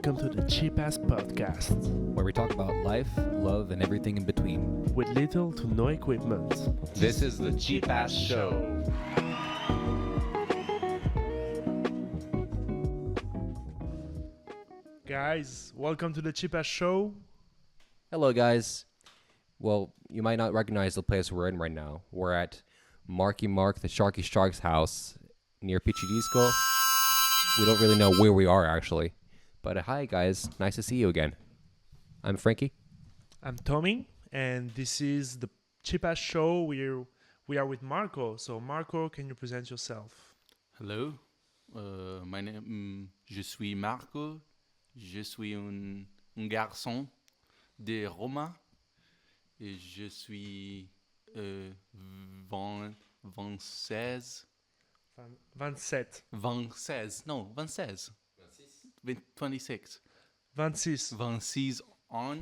welcome to the Cheap Ass Podcast where we talk about life, love, and everything in between. with little to no equipment. This is the Cheap Ass Show. Guys, welcome to the Cheap Ass Show. Hello, guys. Well, you might not recognize the place we're in right now. We're at Marky Mark, the Sharky Shark's house near Pichidisco. We don't really know where we are, actually. But hi, guys. Nice to see you again. I'm Frankie. I'm Tommy, and this is the Cheap Ass Show. We are with Marco. So, Marco, can you present yourself? Hello, my name, je suis Marco, je suis un garçon de Roma et je suis 26, 27. non, 26, 26, 26. 26 ans.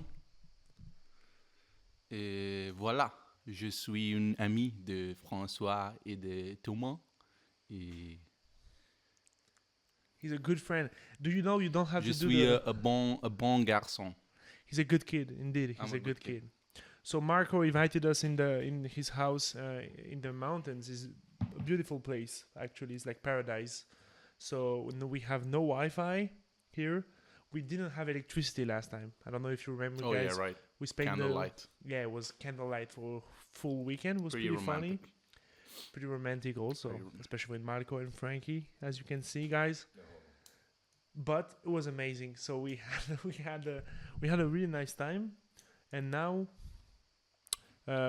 Et voilà, je suis une amie de François et de Thomas. Et He's a good friend. Do you know you don't have je to do suis the... un bon garçon. He's a good kid, indeed. He's I'm a good kid. So Marco invited us in his house in the mountains. It's a beautiful place, actually. It's like paradise. So we have no Wi-Fi here. We didn't have electricity last time. I don't know if you remember, Oh guys. yeah, right. We spent Candlelight. Yeah, it was candlelight for a full weekend. It was pretty funny. romantic. Pretty romantic also, Pretty romantic. especially with Marco and Frankie, as you can see, guys. But it was amazing. So we had a really nice time, and now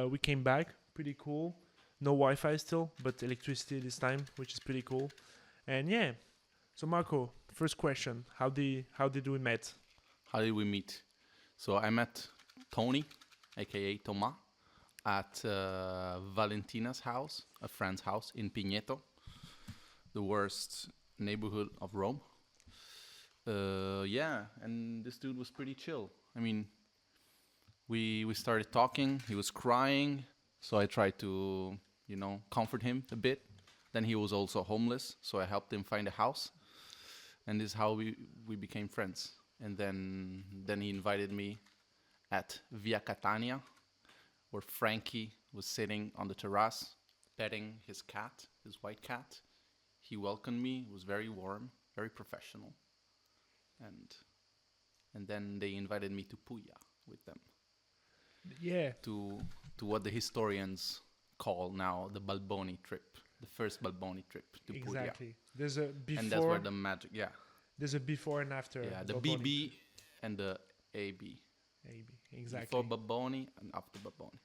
we came back. Pretty cool. No Wi-Fi still, but electricity this time, which is pretty cool. And yeah, so Marco, first question: How did we met? How did we meet? So I met Tony, aka Thomas, at Valentina's house, a friend's house in Pineto, the worst neighborhood of Rome. Yeah, and this dude was pretty chill. I mean, we started talking. He was crying, so I tried to, comfort him a bit. Then he was also homeless, so I helped him find a house, and this is how we became friends. And then he invited me at Via Catania, where Frankie was sitting on the terrace, petting his cat, his white cat. He welcomed me. It was very warm, very professional. And then they invited me to Puglia with them. Yeah. To what the historians call now the Balboni trip, the first Balboni trip to Puglia. Exactly. There's a before. And that's where the magic, There's a before and after. yeah, the Balboni. BB and the AB. Maybe. Exactly. Before Balboni and after Balboni.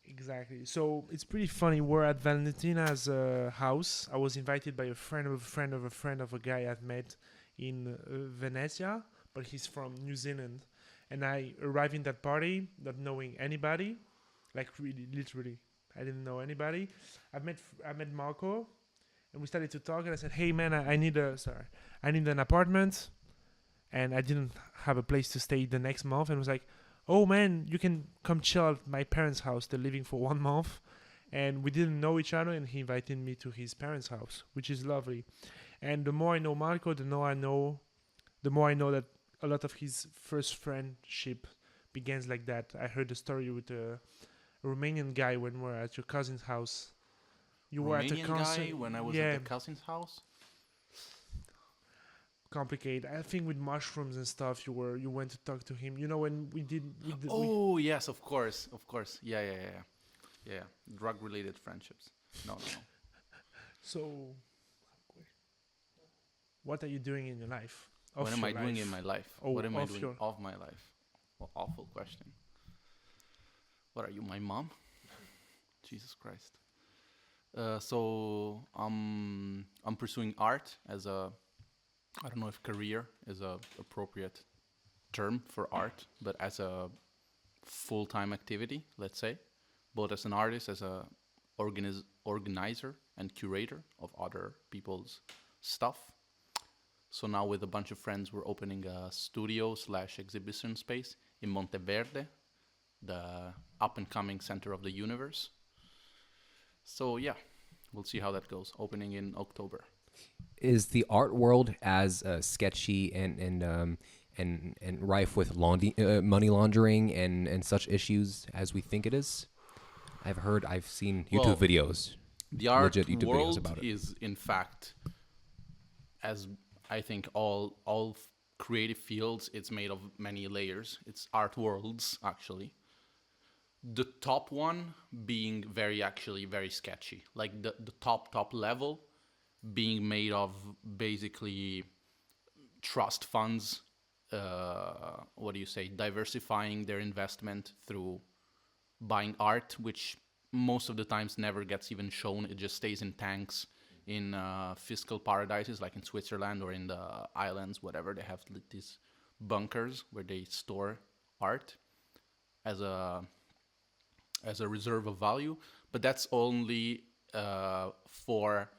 Exactly. So it's pretty funny. We're at Valentina's house. I was invited by a friend of a friend of a friend of a guy I've met in Venezia, but he's from New Zealand. And I arrived in that party not knowing anybody, like really, literally, I didn't know anybody. I met Marco, and we started to talk. And I said, "Hey man, I need an apartment, and I didn't have a place to stay the next month." And was like, "Oh man, you can come chill at my parents' house. They're living for 1 month." And we didn't know each other, and he invited me to his parents' house, which is lovely. And the more I know Marco, the more I know that a lot of his first friendship begins like that. I heard the story with a Romanian guy when we were at your cousin's house. You were at a Romanian concert. guy when I was Yeah, at the cousin's house. complicated. I think with mushrooms and stuff, you went to talk to him. You know when we did. Oh yes, of course. Yeah. Drug-related friendships. No. So, what are you doing in your life? What am I doing in my life? Oh, What am I of doing your- of my life? Well, awful question. What are you, my mom? Jesus Christ. So I'm pursuing art as a, I don't know if career is a appropriate term for art, but as a full-time activity, let's say, both as an artist, as a organizer and curator of other people's stuff. So now with a bunch of friends, we're opening a studio/exhibition space in Monteverde, the up-and-coming center of the universe. So yeah, we'll see how that goes. Opening in October. Is the art world as sketchy and and rife with money laundering and such issues as we think it is? I've seen YouTube Well, videos, the art legit YouTube videos world about it. is, in fact, as I think all creative fields, it's made of many layers. It's art worlds, actually. The top one being very sketchy. Like the top level being made of basically trust funds, what do you say, diversifying their investment through buying art, which most of the times never gets even shown. It just stays in tanks in fiscal paradises like in Switzerland or in the islands, whatever. They have these bunkers where they store art as a reserve of value, but that's only for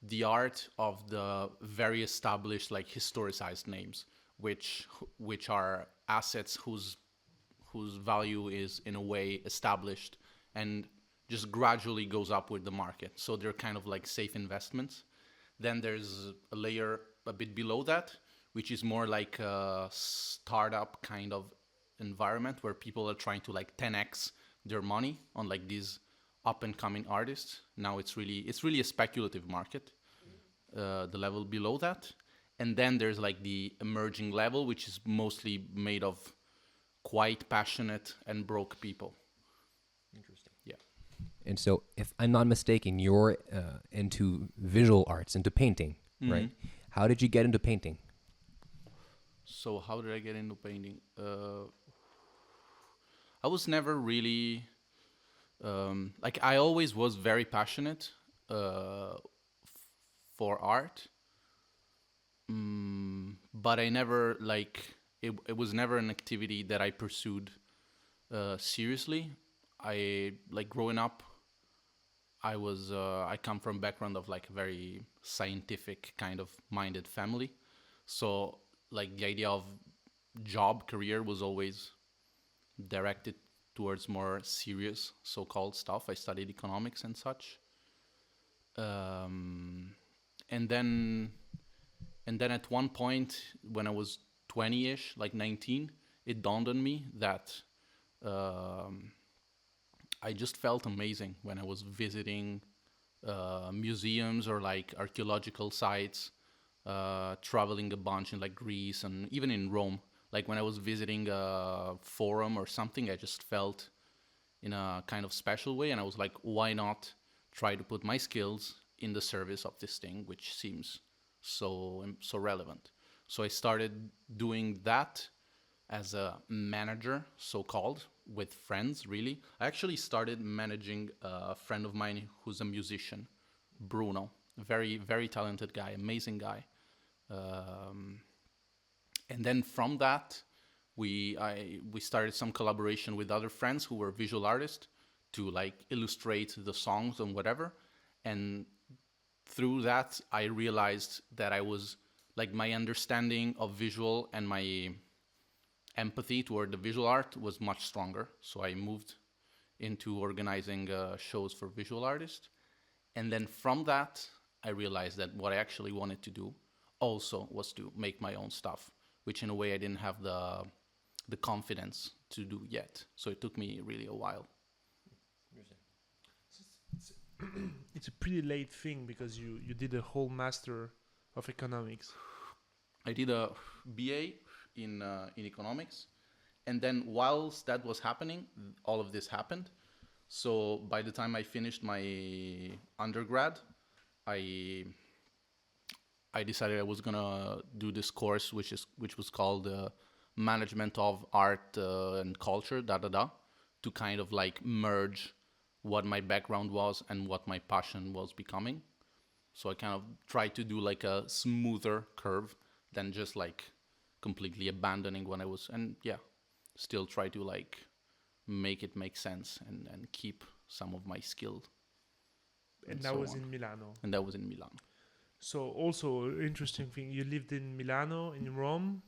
the art of the very established, like historicized names, which are assets whose value is in a way established and just gradually goes up with the market. So they're kind of like safe investments. Then there's a layer a bit below that, which is more like a startup kind of environment where people are trying to like 10x their money on like these up and coming artists. Now it's really a speculative market, the level below that. And then there's like the emerging level, which is mostly made of quite passionate and broke people. Interesting. Yeah. And so, if I'm not mistaken, you're into visual arts, into painting, right? How did you get into painting? So how did I get into painting? I was never really like, I always was very passionate for art, but I never like it was never an activity that I pursued seriously. I like growing up, I come from a background of like a very scientific kind of minded family, so like the idea of job career was always directed towards more serious so-called stuff. I studied economics and such, and then at one point when I was 20-ish, like 19, it dawned on me that I just felt amazing when I was visiting museums or like archaeological sites, traveling a bunch in like Greece and even in Rome. Like when I was visiting a forum or something, I just felt in a kind of special way, and I was like, why not try to put my skills in the service of this thing, which seems so relevant. So I started doing that as a manager, so-called, with friends, really. I actually started managing a friend of mine who's a musician, Bruno. Very, very talented guy, amazing guy. And then from that, we started some collaboration with other friends who were visual artists to like illustrate the songs and whatever. And through that, I realized that I was like, my understanding of visual and my empathy toward the visual art was much stronger. So I moved into organizing shows for visual artists. And then from that, I realized that what I actually wanted to do also was to make my own stuff, which in a way I didn't have the confidence to do yet. So it took me really a while. It's a pretty late thing because you did a whole master of economics. I did a BA in economics, and then whilst that was happening, all of this happened. So by the time I finished my undergrad, I decided I was gonna do this course, which was called Management of Art and Culture, to kind of like merge what my background was and what my passion was becoming. So I kind of tried to do like a smoother curve than just like completely abandoning what I was, and yeah, still try to like make it make sense and keep some of my skill. And that was in Milano. And that was in Milan. So also interesting thing, you lived in Milano, in Rome,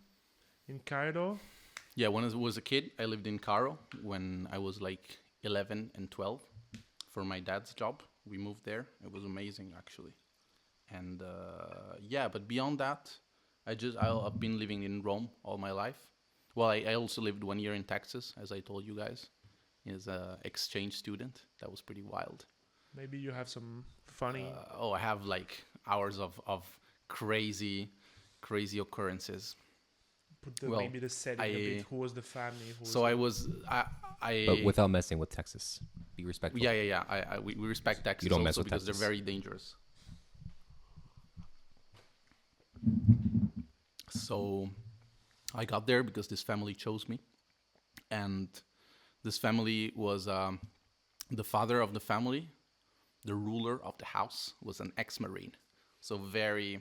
in Cairo. Yeah, when I was a kid, I lived in Cairo when I was like 11 and 12 for my dad's job. We moved there. It was amazing, actually. And yeah, but beyond that, I've been living in Rome all my life. Well, I also lived 1 year in Texas, as I told you guys, as a exchange student. That was pretty wild. Maybe you have some funny. I have like hours of crazy, crazy occurrences. Put well, maybe the setting a bit. Who was the family? Who So was I But without messing with Texas. Be respectful. yeah. We respect Texas You don't mess also with because Texas. they're very dangerous. So I got there because this family chose me, and this family was the father of the family, the ruler of the house was an ex-marine, so very,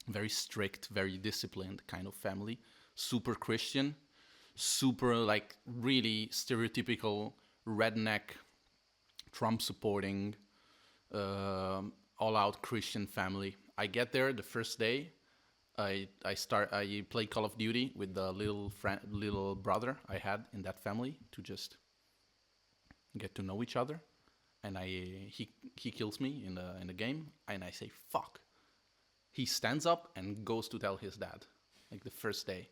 very strict, very disciplined kind of family, super Christian, super like really stereotypical redneck, Trump supporting, all-out Christian family. I get there the first day. I play Call of Duty with the little brother I had in that family to just get to know each other, and he kills me in the game, and I say fuck. He stands up and goes to tell his dad, like the first day,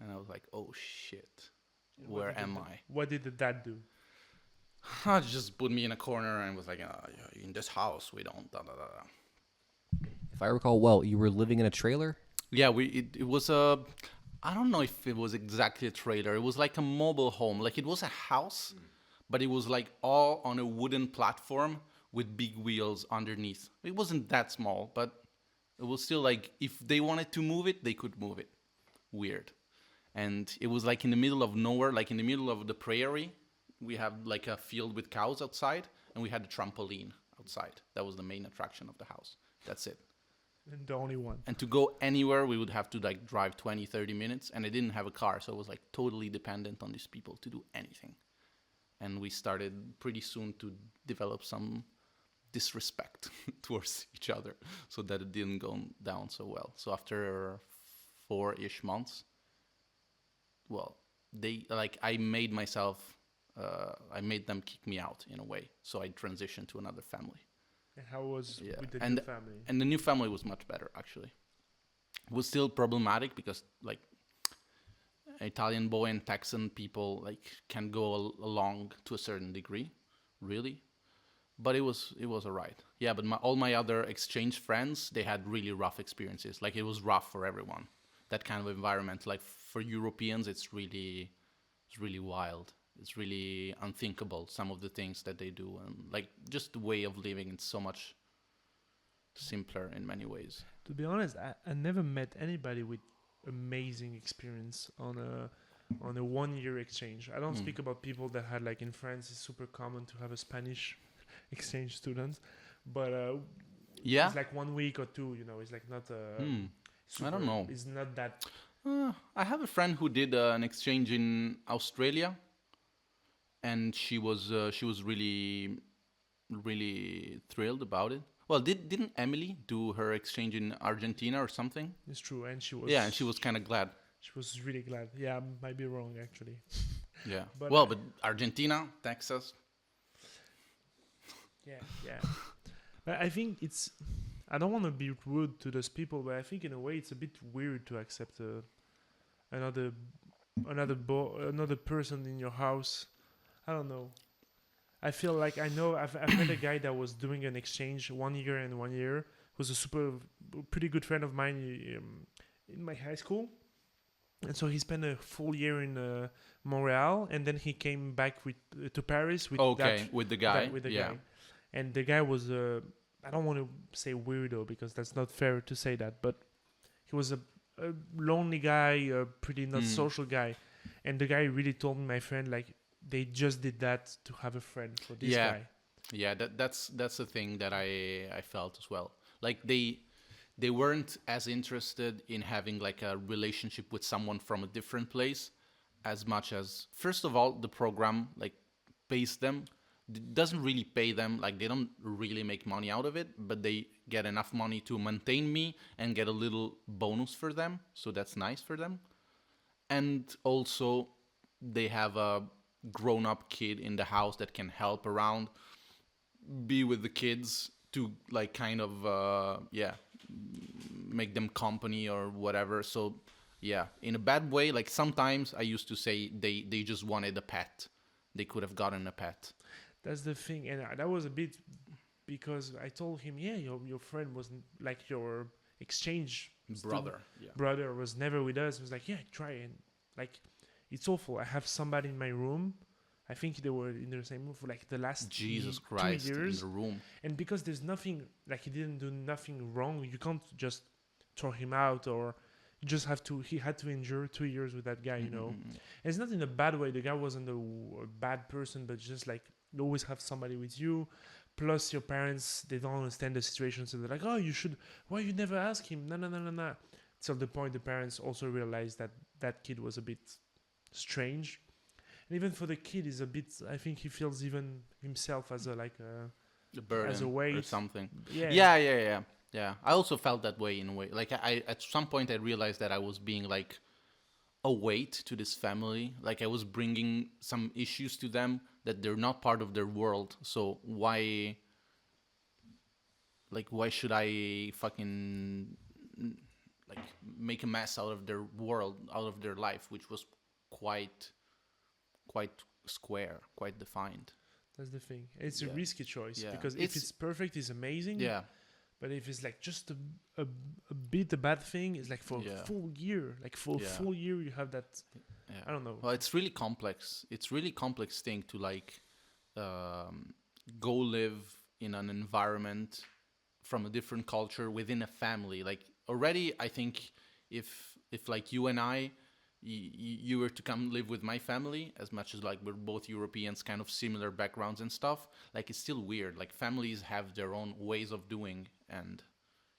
and I was like, oh shit, where am I? What did the dad do? Just put me in a corner and was like, in this house we don't da da da da. If I recall well, you were living in a trailer? Yeah, it was a, I don't know if it was exactly a trailer. It was like a mobile home. Like it was a house, but it was like all on a wooden platform with big wheels underneath. It wasn't that small, but it was still like if they wanted to move it, they could move it. Weird. And it was like in the middle of nowhere, like in the middle of the prairie. We have like a field with cows outside, and we had a trampoline outside. That was the main attraction of the house. That's it. And the only one. And to go anywhere, we would have to like drive 20, 30 minutes. And I didn't have a car, so I was like totally dependent on these people to do anything. And we started pretty soon to develop some disrespect towards each other, so that it didn't go down so well. So after 4-ish months, well, I made them kick me out in a way. So I transitioned to another family. And how was with the new family? And the new family was much better, actually. It was still problematic because, like, Italian boy and Texan people, like, can go along to a certain degree, really. But it was alright. Yeah, but all my other exchange friends, they had really rough experiences. Like, it was rough for everyone. That kind of environment. Like, for Europeans, it's really wild. It's really unthinkable, some of the things that they do. And like just the way of living, it's so much simpler in many ways. To be honest, I never met anybody with amazing experience on a 1 year exchange. I don't speak about people that had, like in France, it's super common to have a Spanish exchange student. But yeah, it's like 1 week or two, it's like not I don't know. It's not that. I have a friend who did an exchange in Australia. And she was really, really thrilled about it. Well, didn't Emily do her exchange in Argentina or something? It's true, and she was. Yeah, and she was kind of glad. She was really glad. Yeah, I might be wrong actually. Yeah. But but Argentina, Texas. Yeah. But I think it's. I don't want to be rude to those people, but I think in a way it's a bit weird to accept another person in your house. I don't know. I feel like I've met a guy that was doing an exchange 1 year and 1 year. Was a pretty good friend of mine in my high school, and so he spent a full year in Montreal, and then he came back to Paris with with the guy. Guy, and the guy was I don't want to say weirdo because that's not fair to say that, but he was a lonely guy, a pretty not social guy, and the guy really told me, my friend, like. They just did that to have a friend for this guy. Yeah, that's the thing that I felt as well. Like they weren't as interested in having like a relationship with someone from a different place as much as, first of all, the program like pays them. Doesn't really pay them, like they don't really make money out of it, but they get enough money to maintain me and get a little bonus for them. So that's nice for them. And also they have a grown-up kid in the house that can help around, be with the kids to like kind of make them company or whatever. So yeah, in a bad way. Like sometimes I used to say they just wanted a pet. They could have gotten a pet. That's the thing, and that was a bit because I told him, yeah, your friend wasn't like your exchange Brother. Yeah. brother was never with us. He was like, yeah, try it. Like, it's awful. I have somebody in my room. I think they were in the same room for like the last Jesus 2 Christ, years. in the room. And because there's nothing, like he didn't do nothing wrong, you can't just throw him out, or you just have to, he had to endure 2 years with that guy, you know. Mm-hmm. And it's not in a bad way. The guy wasn't a bad person, but just like you always have somebody with you. Plus your parents, they don't understand the situation. So they're like, oh, you should, why you never ask him? No. Till the point the parents also realized that that kid was a bit strange. And even for the kid, is a bit, I think he feels even himself as a, like The burden as a or weight. something. Yeah. Yeah. I also felt that way in a way. Like I at some point I realized that I was being like a weight to this family. Like I was bringing some issues to them that they're not part of their world. So why should I fucking like make a mess out of their world, out of their life, which was quite square, quite defined. That's the thing. It's a Yeah. risky choice Yeah. because if it's perfect, it's amazing. Yeah. But if it's like just a bit a bad thing, it's like for Yeah. a full year. Like for a Yeah. full year, you have that. Yeah. I don't know. Well, it's really complex. It's really complex thing to like go live in an environment from a different culture within a family. Like already, I think if like you and I, you were to come live with my family, as much as like we're both Europeans, kind of similar backgrounds and stuff, like it's still weird. Like families have their own ways of doing, and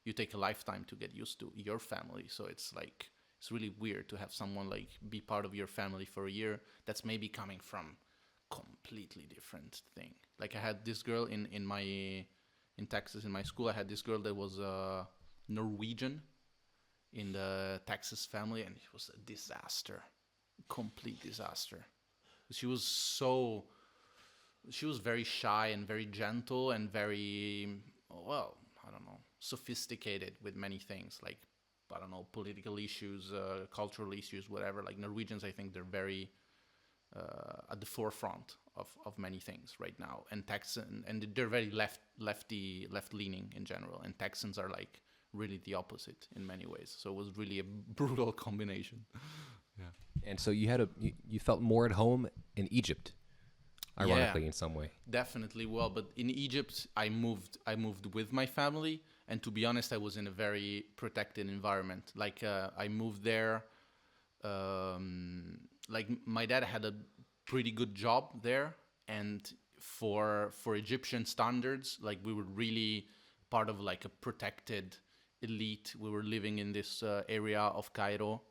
you take a lifetime to get used to your family. So it's like it's really weird to have someone like be part of your family for a year that's maybe coming from completely different thing. Like I had this girl in Texas in my school. I had this girl that was Norwegian in the Texas family, and it was a disaster, complete disaster. She was very shy and very gentle and very, well, I don't know, sophisticated with many things, like, I don't know, political issues, cultural issues, whatever. Like Norwegians, I think they're very at the forefront of many things right now, and they're very left leaning in general, and Texans are like really the opposite in many ways. So it was really a brutal combination. Yeah. And so you felt more at home in Egypt, ironically, in some way. Definitely. Well, but in Egypt, I moved with my family, and to be honest, I was in a very protected environment. Like I moved there. Like my dad had a pretty good job there, and for Egyptian standards, like we were really part of like a protected elite. We were living in this area of Cairo,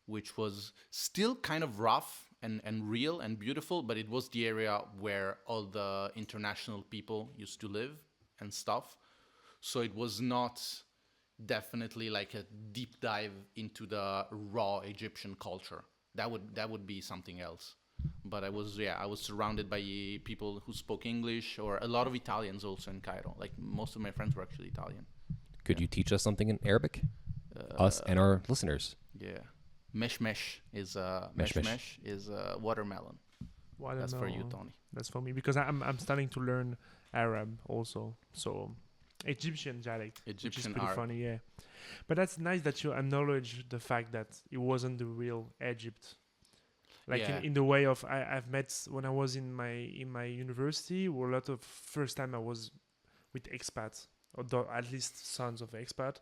which was still kind of rough and real and beautiful, but it was the area where all the international people used to live and stuff. So it was not definitely like a deep dive into the raw Egyptian culture. That would be something else. But I was surrounded by people who spoke English, or a lot of Italians also in Cairo. Like most of my friends were actually Italian. Could you teach us something in Arabic? Us and our listeners. Yeah. Mesh is watermelon. That's for you, Tony. That's for me, because I'm starting to learn Arab also. So Egyptian dialect, which is pretty funny, yeah. But that's nice that you acknowledge the fact that it wasn't the real Egypt. Like in the way of I've met when I was in my university, were a lot of first time I was with expats, or at least sons of expat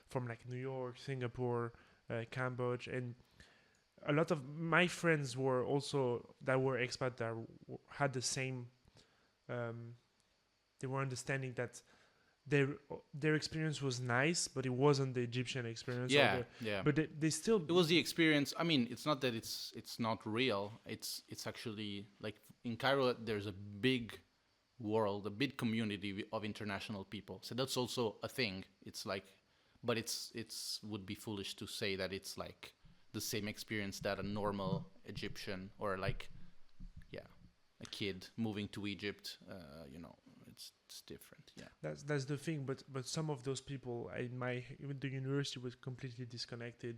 from like New York, Singapore, Cambodia, and a lot of my friends were also that were expat that had the same. They were understanding that their experience was nice, but it wasn't the Egyptian experience. Yeah. But they still. It was the experience. I mean, it's not that it's not real. It's actually like in Cairo, there's a big world, a big community of international people. So that's also a thing. It's like, but it's would be foolish to say that it's like the same experience that a normal Egyptian or like, a kid moving to Egypt, it's different. Yeah. That's the thing. But some of those people in the university was completely disconnected.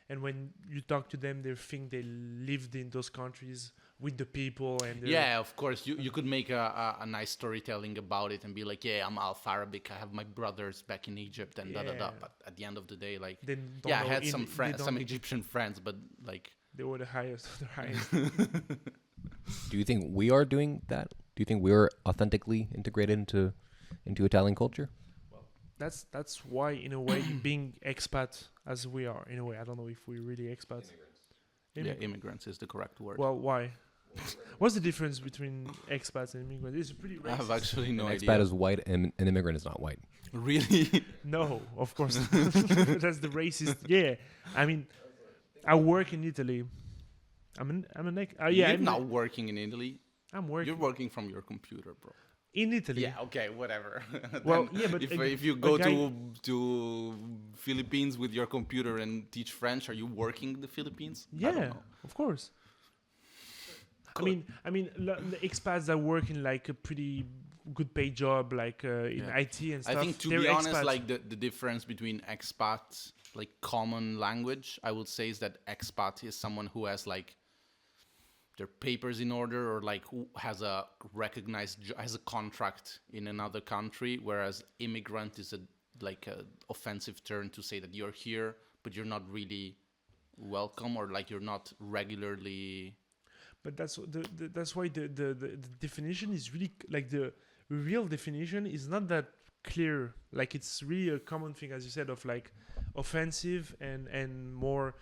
And when you talk to them, they think they lived in those countries with the people and Yeah, of course. You could make a nice storytelling about it and be like, yeah, I'm half Arabic. I have my brothers back in Egypt and da da da. Yeah. But at the end of the day, like, they don't yeah, I know had in- some they friends, don't- some Egyptian friends, but like, They were the highest of the highest. Do you think we are doing that? Do you think we're authentically integrated into Italian culture? That's why, in a way, being expat as we are, in a way, I don't know if we're really expats. yeah, immigrants is the correct word. Well, why? What's the difference between expats and immigrants? It's pretty I have racist. actually no An idea. expat is white and an immigrant is not white. Really? No, of course not. That's the racist. Yeah, I mean, I work in Italy. I'm yeah. You're not working in Italy. I'm working You're working from your computer, bro. in Italy. Yeah, okay, whatever. Well, Then yeah, but if you go to Philippines with your computer and teach French, are you working in the Philippines? I don't Yeah, know. of course. Good. The expats that work in like a pretty good paid job, like in Yeah. IT and stuff. I think to they're be honest, expats. like the difference between expat, like common language, I would say is that expat is someone who has like their papers in order or like who has a recognized has a contract in another country, whereas immigrant is a offensive term to say that you're here but you're not really welcome or like you're not regularly. But that's why the definition is really like the real definition is not that clear. Like it's really a common thing, as you said, of like offensive and more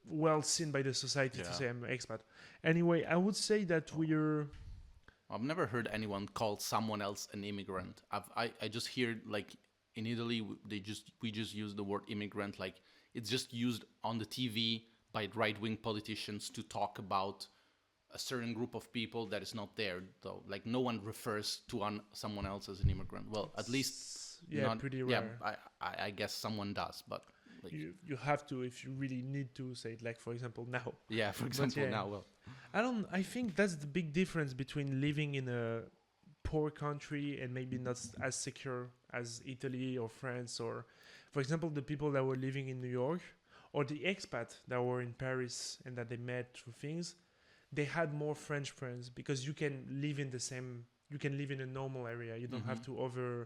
well seen by the society to Yeah. say I'm an expat. Anyway, I would say that we're I've never heard anyone call someone else an immigrant. I just hear like in Italy we just use the word immigrant like it's just used on the TV by right-wing politicians to talk about a certain group of people that is not there though. Like no one refers to someone else as an immigrant. Well, at least pretty yeah, rare. I guess someone does, but like, You have to if you really need to say it. Like for example now. yeah, for example, yeah. now, well, I think that's the big difference between living in a poor country and maybe not as secure as Italy or France or, for example, the people that were living in New York or the expat that were in Paris and that they met through things, they had more French friends because you can live in a normal area. You don't have to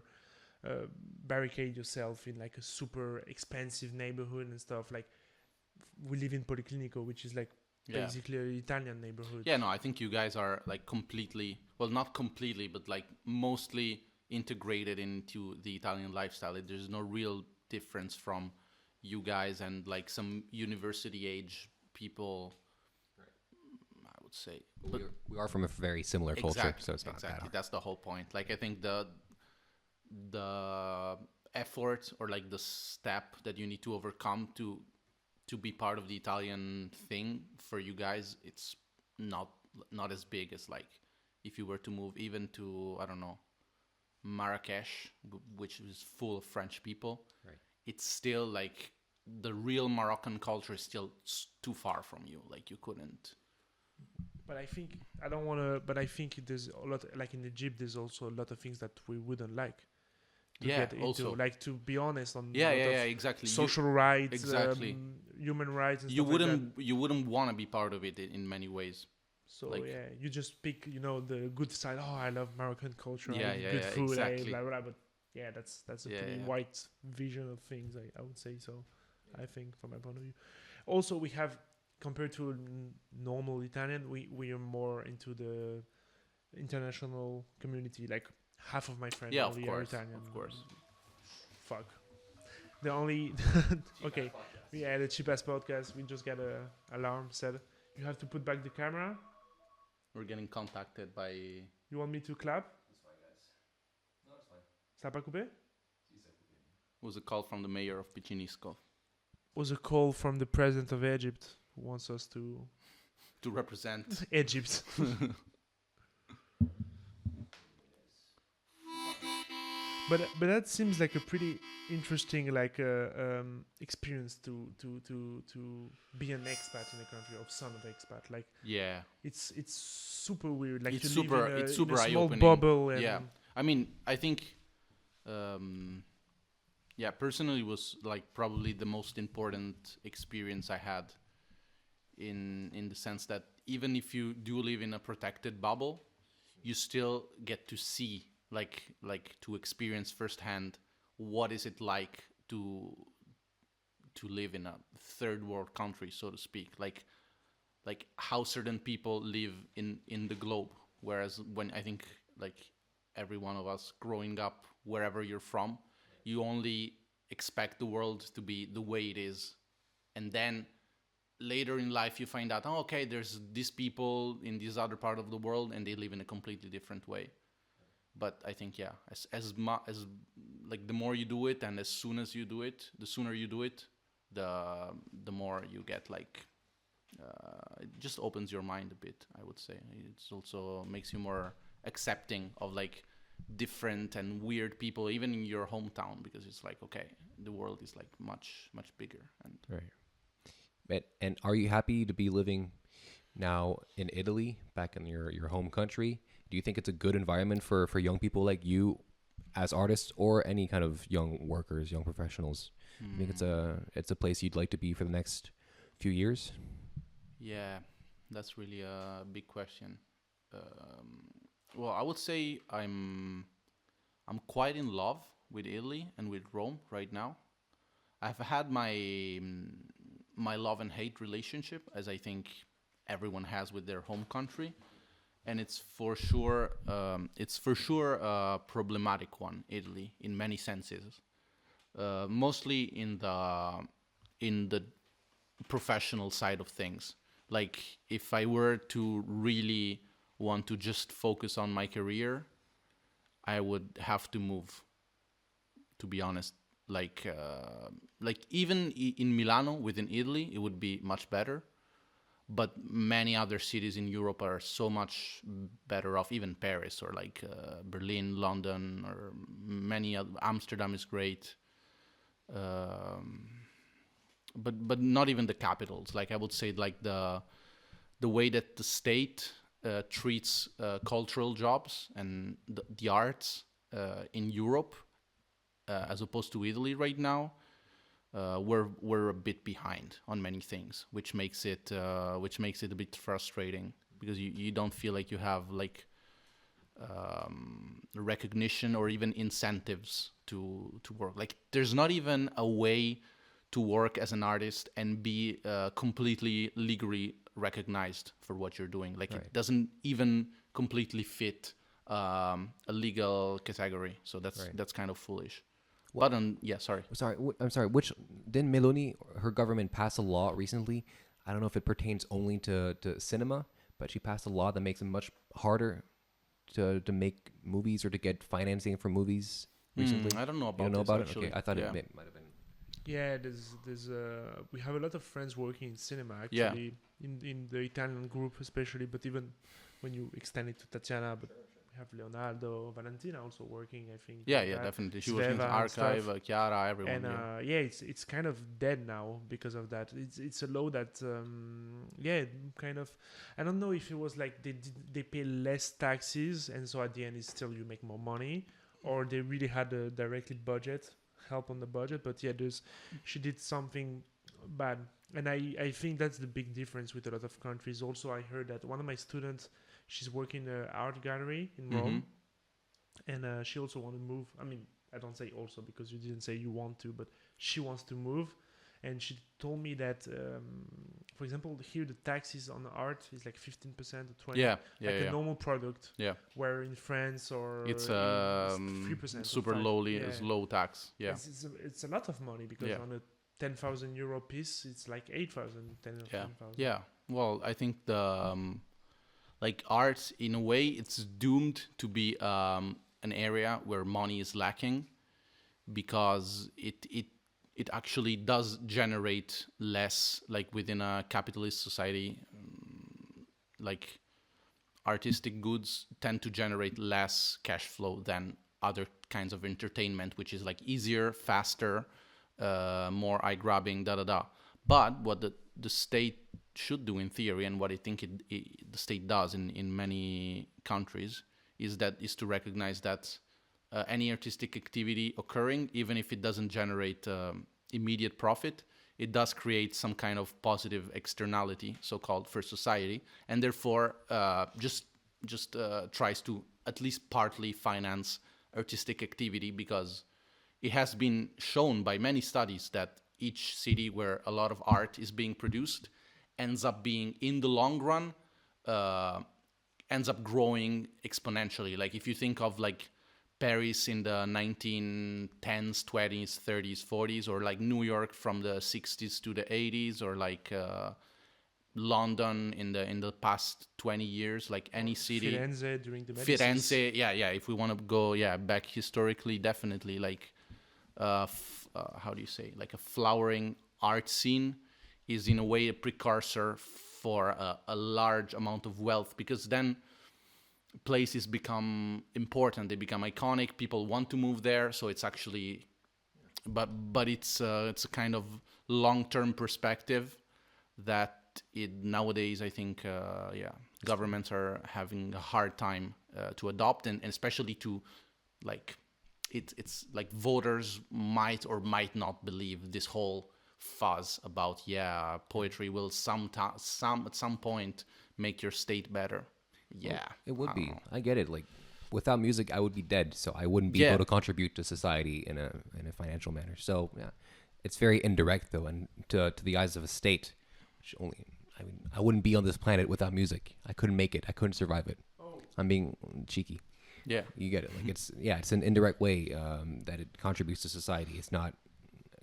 barricade yourself in like a super expensive neighborhood and stuff. Like we live in Policlinico, which is like yeah. basically an Italian neighborhood. Yeah, no, I think you guys are like completely, well, not completely, but like mostly integrated into the Italian lifestyle. There's no real difference from you guys and like some university age people, I would say. But We are from a very similar culture, exactly, so it's not exactly. that That's the whole point. Like I think the effort or like the step that you need to overcome to be part of the Italian thing for you guys, it's not as big as like if you were to move even to, I don't know, Marrakesh, which is full of French people. Right. It's still like the real Moroccan culture is still too far from you. Like you couldn't. But I think I don't want to. But I think there's a lot. Like in Egypt, there's also a lot of things that we wouldn't like. To Yeah, get into. also. Like to be honest on. Yeah, a lot yeah, of yeah, exactly. Social rights, exactly. Human rights. And You stuff like that. wouldn't want to be part of it in many ways. So like- yeah, you just pick, the good side. Oh, I love Moroccan culture. Yeah, I eat yeah, good yeah, food. exactly. Blah, blah, blah. But yeah, that's a Yeah, pretty yeah. white vision of things. I would say so. I think from my point of view. Also, we have compared to normal Italian, we are more into the international community. Like half of my friends Yeah, of only are course, Italian. of course. Fuck. The only okay. Yeah, the cheapest podcast. We just got a alarm said you have to put back the camera. We're getting contacted by. You want me to clap? Ça a pas coupé? Was a call from the mayor of Picinisco Was a call from the president of Egypt who wants us to to represent. but that seems like a pretty interesting like experience to be an expat in a country of son of expat. Like Yeah, it's super weird. Like it's you super live in it's a super small eye-opening. bubble and Yeah, I mean, I think, um, yeah, personally, it was like probably the most important experience I had, in the sense that even if you do live in a protected bubble, you still get to see, like to experience firsthand what is it like to live in a third world country, so to speak. Like how certain people live in the globe, whereas when I think, like, every one of us growing up wherever you're from, you only expect the world to be the way it is, and then later in life you find out, oh, okay, there's these people in this other part of the world and they live in a completely different way. But I think, yeah, as like the more you do it, and as soon as you do it, the sooner you do it, the more you get, like, it just opens your mind a bit, I would say. It also makes you more accepting of, like, different and weird people, even in your hometown, because it's like, okay, the world is like much bigger. And Right. And are you happy to be living now in Italy, back in your home country? Do you think it's a good environment for young people like you as artists, or any kind of young workers, young professionals? I think it's a place you'd like to be for the next few years? yeah, that's really a big question. Well, I would say I'm quite in love with Italy and with Rome right now. I've had my love and hate relationship, as I think everyone has with their home country, and it's for sure a problematic one, Italy, in many senses. Mostly in the professional side of things. Like, if I were to really want to just focus on my career, I would have to move, to be honest. Like even in Milano, within Italy, it would be much better. But many other cities in Europe are so much better off. Even Paris, or like Berlin, London, or many Amsterdam is great. Um, but not even the capitals. Like, I would say, like, the way that the state treats cultural jobs and the arts in Europe, as opposed to Italy right now, we're a bit behind on many things, which makes it a bit frustrating, because you don't feel like you have, like, recognition or even incentives to work. Like, there's not even a way to work as an artist and be completely legally recognized for what you're doing. Like, Right. it doesn't even completely fit a legal category. So Right. that's kind of foolish. What- But yeah, sorry. Sorry, I'm sorry. Which didn't Meloni, her government, pass a law recently? I don't know if it pertains only to cinema, but she passed a law that makes it much harder to make movies or to get financing for movies recently. I don't know You about don't know this, about actually. it? Okay, I thought Yeah. it might have been. yeah, there's we have a lot of friends working in cinema Yeah. actually in the Italian group especially, but even when you extend it to Tatiana, but we have Leonardo, Valentina also working, I think. Yeah, like yeah, that. definitely. She was in Sveva and Archive, stuff. Chiara, everyone. And Yeah. yeah, it's kind of dead now because of that. It's a law that yeah, kind of. I don't know if it was like they pay less taxes, and so at the end it's still you make more money, or they really had a directly help on the budget. But yeah, she did something bad, and I think that's the big difference with a lot of countries. Also, I heard that one of my students, she's working in an art gallery in Rome, and she also want to move. I mean, I don't say also because you didn't say you want to, but she wants to move. And she told me that, for example, here the taxes on art is like 15% or 20%, Yeah, like yeah. a normal product. Yeah. Where in France or It's 3%, super yeah. low tax. Yeah. It's a lot of money because Yeah. on a 10,000 euro piece, it's like 8,000, 10,000. Yeah. Yeah. Well, I think like, art, in a way, it's doomed to be an area where money is lacking, because it actually does generate less, like, within a capitalist society. Like, artistic goods tend to generate less cash flow than other kinds of entertainment, which is like easier, faster, more eye-grabbing, da da da. But what the state should do in theory, and what I think the state does in many countries, is to recognize that any artistic activity occurring, even if it doesn't generate immediate profit, it does create some kind of positive externality, so-called, for society, and therefore just tries to at least partly finance artistic activity, because it has been shown by many studies that each city where a lot of art is being produced ends up being, in the long run, ends up growing exponentially. Like if you think of like Paris in the 1910s, 20s, 30s, 40s, or like New York from the 60s to the 80s, or like London in the past 20 years, like any city. Firenze during the Medicis. Firenze, yeah. If we want to go, back historically, definitely like, how do you say, like a flowering art scene is in a way a precursor for a large amount of wealth, because then places become important, they become iconic, people want to move there, so it's actually, but it's a kind of long-term perspective that nowadays I think governments are having a hard time to adopt, and especially to like it's like voters might or might not believe this whole fuzz about poetry will at some point make your state better. It would be. I get it. Like, without music, I would be dead. So I wouldn't be able to contribute to society in a financial manner. So it's very indirect though, and to the eyes of a state, which I wouldn't be on this planet without music. I couldn't make it. I couldn't survive it. I'm being cheeky. Yeah, you get it. Like it's an indirect way that it contributes to society. It's not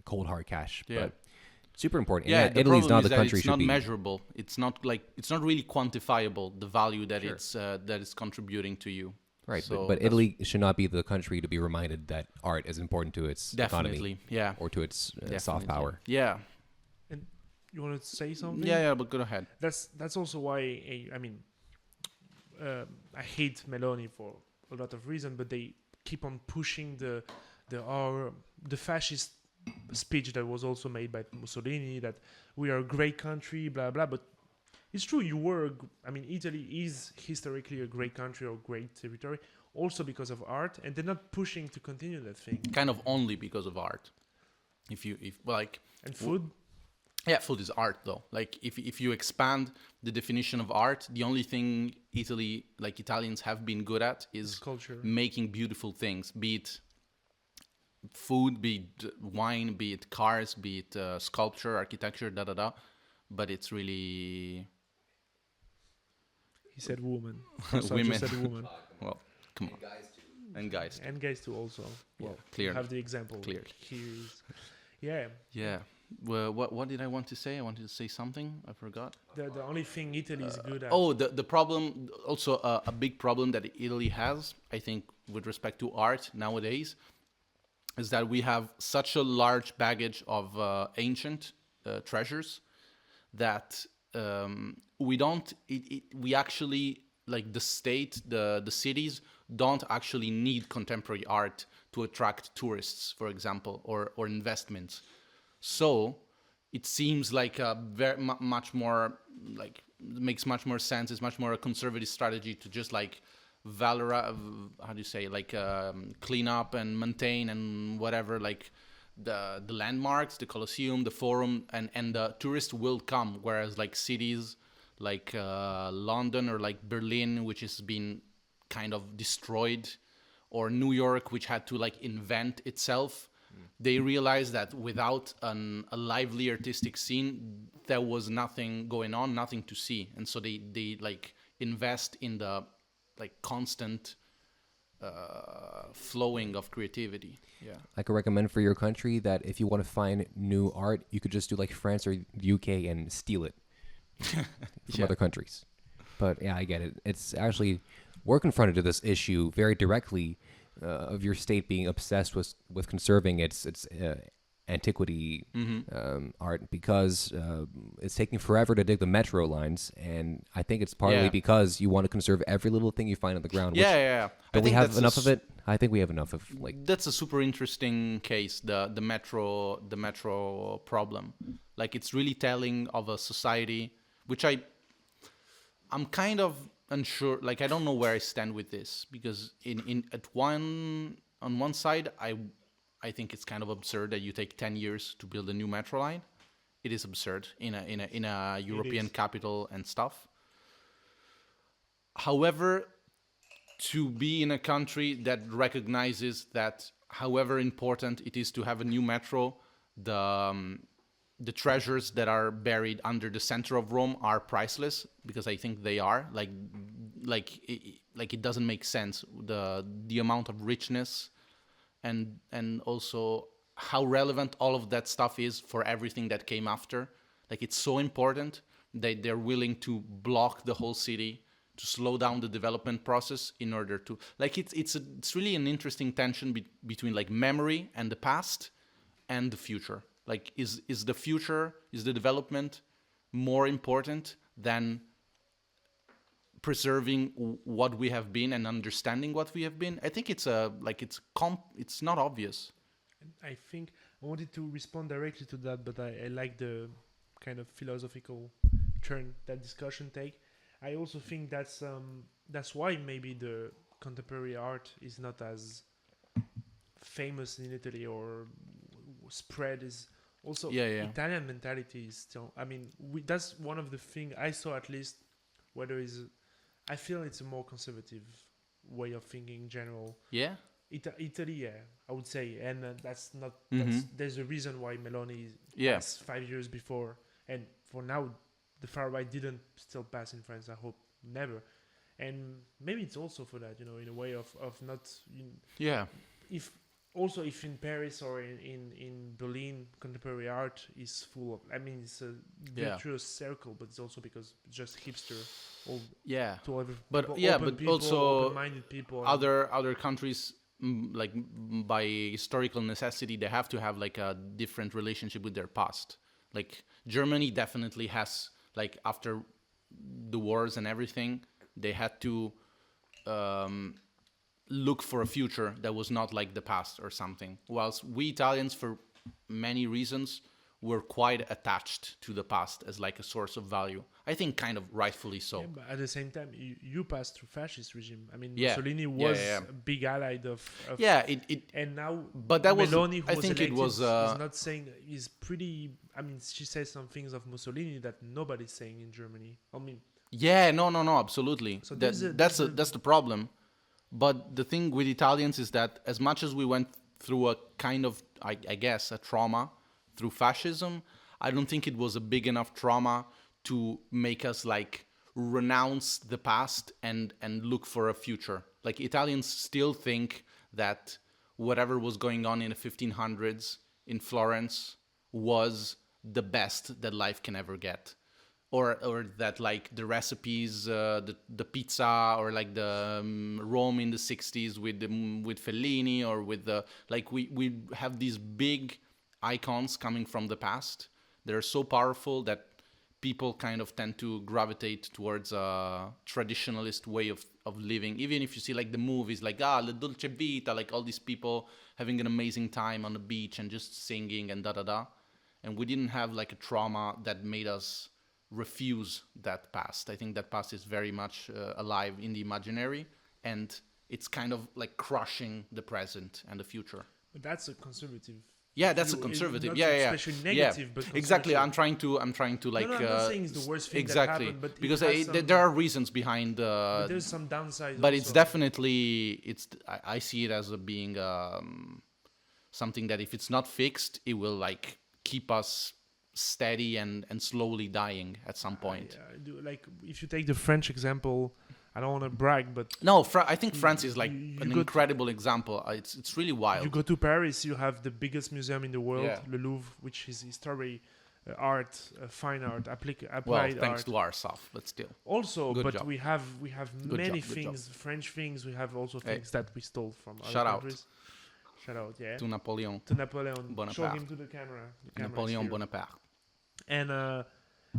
cold hard cash, but super important. Italy's not the country. It's not measurable. It's not really quantifiable, the value that it's contributing to you. Right, so but Italy should not be the country to be reminded that art is important to its economy, or to its soft power. Yeah. And you want to say something? Yeah, but go ahead. That's also why I hate Meloni for a lot of reasons, but they keep on pushing the fascist speech that was also made by Mussolini, that we are a great country, blah blah. But it's true, Italy is historically a great country or great territory, also because of art, and they're not pushing to continue that thing. Kind of only because of art. And food. Food is art though. Like if you expand the definition of art, the only thing Italians have been good at is culture, making beautiful things, be it food, be it wine, be it cars, be it sculpture, architecture, da da da. But it's really. He said woman. Women. Said woman. Well, come on. And guys. And guys too also. Well, clearly. Have the example. Clearly. Yeah. Well, what did I want to say? I wanted to say something. I forgot. The only thing Italy is good at. The problem, also a big problem that Italy has, I think, with respect to art nowadays, is that we have such a large baggage of ancient treasures that we actually, like the state, the cities don't actually need contemporary art to attract tourists, for example, or investments. So it seems like a much more, like, makes much more sense. It's much more a conservative strategy to just like clean up and maintain and whatever, like the landmarks, the Colosseum, the Forum, and the tourists will come. Whereas like cities like London or like Berlin, which has been kind of destroyed, or New York, which had to like invent itself. They realized that without a lively artistic scene, there was nothing going on, nothing to see. And so they like invest in the like constant flowing of creativity. Yeah. I could recommend for your country that if you want to find new art, you could just do like France or the UK and steal it from other countries. But yeah, I get it. It's actually, we're confronted to this issue very directly, of your state being obsessed with conserving its antiquity Mm-hmm. art because it's taking forever to dig the metro lines, and I think it's partly Yeah. because you want to conserve every little thing you find on the ground. Yeah, which, yeah, yeah. don't we have that's a enough of it? I think we have enough of That's a super interesting case, the metro problem. Like it's really telling of a society, which I'm kind of unsure. Like I don't know where I stand with this because on one side I think it's kind of absurd that you take 10 years to build a new metro line. It is absurd in a European capital and stuff. However, to be in a country that recognizes that however important it is to have a new metro, the treasures that are buried under the center of Rome are priceless, because I think they are. Like it doesn't make sense, the amount of richness and also how relevant all of that stuff is for everything that came after. Like it's so important that they're willing to block the whole city, to slow down the development process in order to, like, it's really an interesting tension between like memory and the past and the future. Like is the future, is the development more important than preserving what we have been and understanding what we have been? I think it's not obvious. I think I wanted to respond directly to that, but I like the kind of philosophical turn that discussion take. I also think that's why maybe the contemporary art is not as famous in Italy or spread is also Yeah. Italian mentality is still. I mean, that's one of the things I saw, at least. Whether is I feel it's a more conservative way of thinking in general. Yeah. Italy, yeah, I would say, and that's not. Mhm. There's a reason why Meloni Yeah. passed 5 years before, and for now, the far right didn't still pass in France. I hope never, and maybe it's also for that, in a way of not. Yeah. If also if in Paris or in Berlin, contemporary art is full of. I mean, it's a Yeah. virtuous circle, but it's also because it's just hipster, all Yeah. to every. But people, yeah, open but people, also open-minded people. and- other countries, by historical necessity, they have to have like a different relationship with their past. Like Germany definitely has, like, after the wars and everything, they had to look for a future that was not like the past or something, whilst we Italians, for many reasons, were quite attached to the past as like a source of value. I think kind of rightfully so. Yeah, but at the same time, you passed through fascist regime. I mean, Yeah. Mussolini Yeah, was yeah. a big ally of Yeah, it and now but that was, Meloni, who I was think elected, it was is not saying, is pretty. I mean, she says some things of Mussolini that nobody's saying in Germany. I mean, yeah, no, absolutely. So That, that's the problem. But the thing with Italians is that as much as we went through a kind of, I guess, a trauma through fascism, I don't think it was a big enough trauma to make us like renounce the past and look for a future. Like Italians still think that whatever was going on in the 1500s in Florence was the best that life can ever get. Or that like the recipes, the pizza, or like the Rome in the 60s with Fellini, or with the, like, we have these big icons coming from the past. They're so powerful that people kind of tend to gravitate towards a traditionalist way of living. Even if you see like the movies, like La Dolce Vita, like all these people having an amazing time on the beach and just singing and da. And we didn't have like a trauma that made us refuse that past. I think that past is very much alive in the imaginary, and it's kind of like crushing the present and the future. but that's a conservative. Yeah, that's a view. conservative. Not Yeah. especially negative, but Exactly. conservative. I'm trying to like. No, I'm not saying it's the worst thing exactly. that happened, but it because has some- there are reasons behind. But there's some downsides. But it's also. definitely I see it as being something that if it's not fixed, it will like keep us steady and slowly dying at some point. I do, like if you take the French example, I don't want to brag, but No, I think France is like you an go- incredible example. It's really wild. you go to Paris, you have the biggest museum in the world, Yeah. Le Louvre, which is history, art, fine art, applied well, art. thanks to our stuff, but still. Also, Good but job. we have many Good job. things, French things. We have also Hey. things that we stole from other Shout out. countries. Shout out, yeah. To Napoleon. To Napoleon. Show Bonaparte. him to the camera. The camera is Napoleon here. Bonaparte. And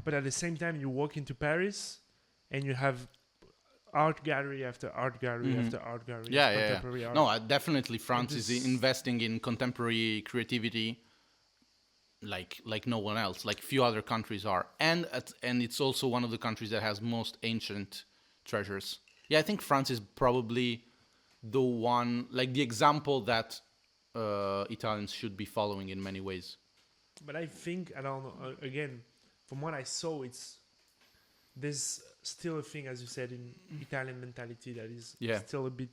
but at the same time, you walk into Paris, and you have art gallery after art gallery Mhm. after art gallery. Yeah, of yeah, yeah. contemporary art. No, definitely France is this- investing in contemporary creativity like no one else, like few other countries are. And it's also one of the countries that has most ancient treasures. Yeah, I think France is probably the one, like the example that Italians should be following in many ways. But I think I don't know. Again, from what I saw, there's still a thing, as you said, in Italian mentality that is Yeah. still a bit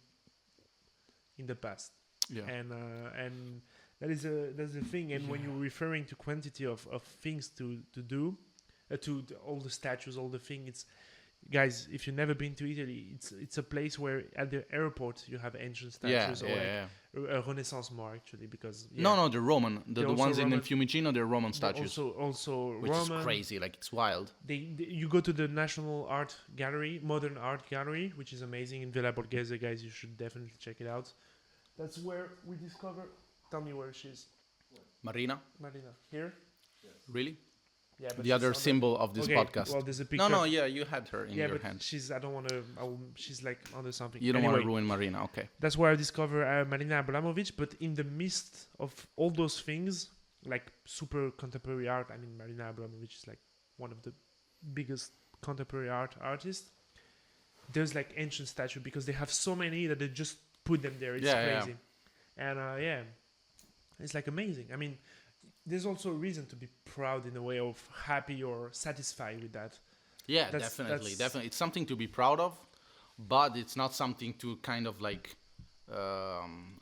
in the past. Yeah. And that's the thing. And when you're referring to quantity of things to do, all the statues, all the things, it's guys. If you've never been to Italy, it's a place where at the airport you have ancient statues or a Renaissance more actually because No, the Roman, the They're also ones in Roman. Fiumicino, they're Roman statues, also which Roman. is crazy. Like it's wild. You go to the National Art Gallery, Modern Art Gallery, which is amazing in Villa Borghese, guys. You should definitely check it out. That's where we discover. Tell me where she's. Marina, Marina, here. really? Yeah, but The other she's on symbol of this Okay, podcast. Well, there's a picture. No, yeah, you had her in Yeah, your but hand. she's. I don't want to. She's like under something. You don't Anyway, want to ruin Marina, okay? That's where I discover Marina Abramovic. But in the midst of all those things, like super contemporary art, I mean, Marina Abramovic is like one of the biggest contemporary artists. There's like ancient statue because they have so many that they just put them there. It's Yeah, crazy. And it's like amazing. I mean, there's also a reason to be proud in a way of happy or satisfied with that. Yeah, That's- definitely. that's- It's something to be proud of, but it's not something to kind of like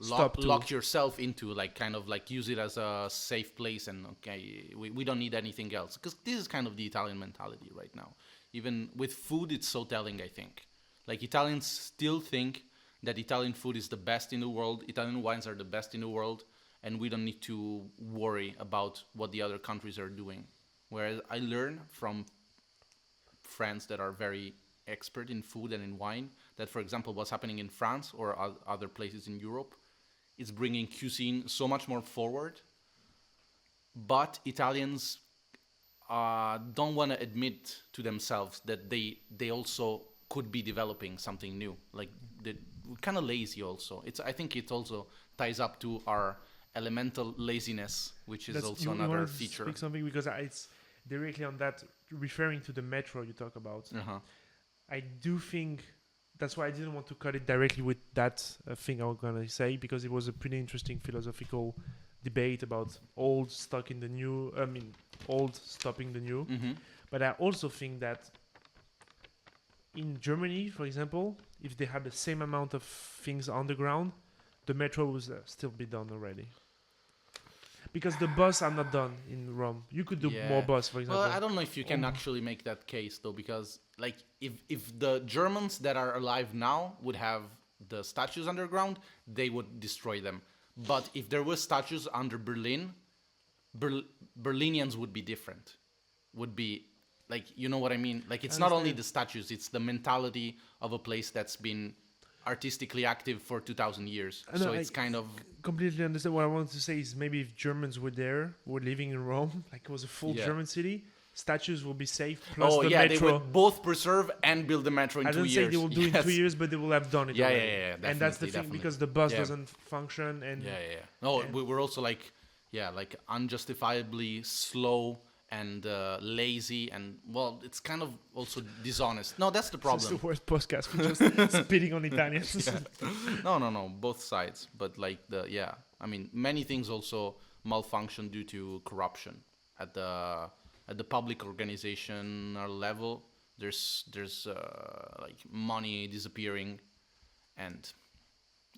Stop to. lock yourself into, like kind of like use it as a safe place and okay, we don't need anything else. Because this is kind of the Italian mentality right now. Even with food, it's so telling, I think. Like Italians still think that Italian food is the best in the world, Italian wines are the best in the world, and we don't need to worry about what the other countries are doing. Whereas I learn from friends that are very expert in food and in wine that, for example, what's happening in France or other places in Europe is bringing cuisine so much more forward. But Italians don't want to admit to themselves that they also could be developing something new. Like we're kind of lazy also. I think it also ties up to our elemental laziness, which is also you another wanted to feature. Speak something because it's directly on that, referring to the metro you talk about. Uh-huh. I do think that's why I didn't want to cut it directly with that thing I was gonna say because it was a pretty interesting philosophical debate about old stuck in the new. I mean, old stopping the new. Mm-hmm. But I also think that in Germany, for example, if they had the same amount of things on the ground, the metro would still be done already. Because the bus are not done in Rome. You could do Yeah. more bus, for example. Well, I don't know if you can actually make that case though, because like if the Germans that are alive now would have the statues underground, they would destroy them. But if there were statues under Berlin, Berlinians would be different. Would be like, you know what I mean? Like it's not only the statues, it's the mentality of a place that's been artistically active for 2,000 years. I know, So it's kind of completely understand. What I wanted to say is maybe if Germans were living in Rome, like it was a full Yeah. German city, statues will be safe. Plus the they metro. would both preserve and build the metro in I 2 don't years. say they will do in Yes. 2 years, but they will have done it. Yeah, already. yeah, And that's the definitely, thing definitely. because the bus Yeah. doesn't function. And Yeah. No, and- we're also like unjustifiably slow and lazy, and well, it's kind of also dishonest. No, that's the this is problem. the worst podcast. We're just spitting on Italians. No, both sides. But like I mean, many things also malfunction due to corruption at the public organizational level. There's like money disappearing, and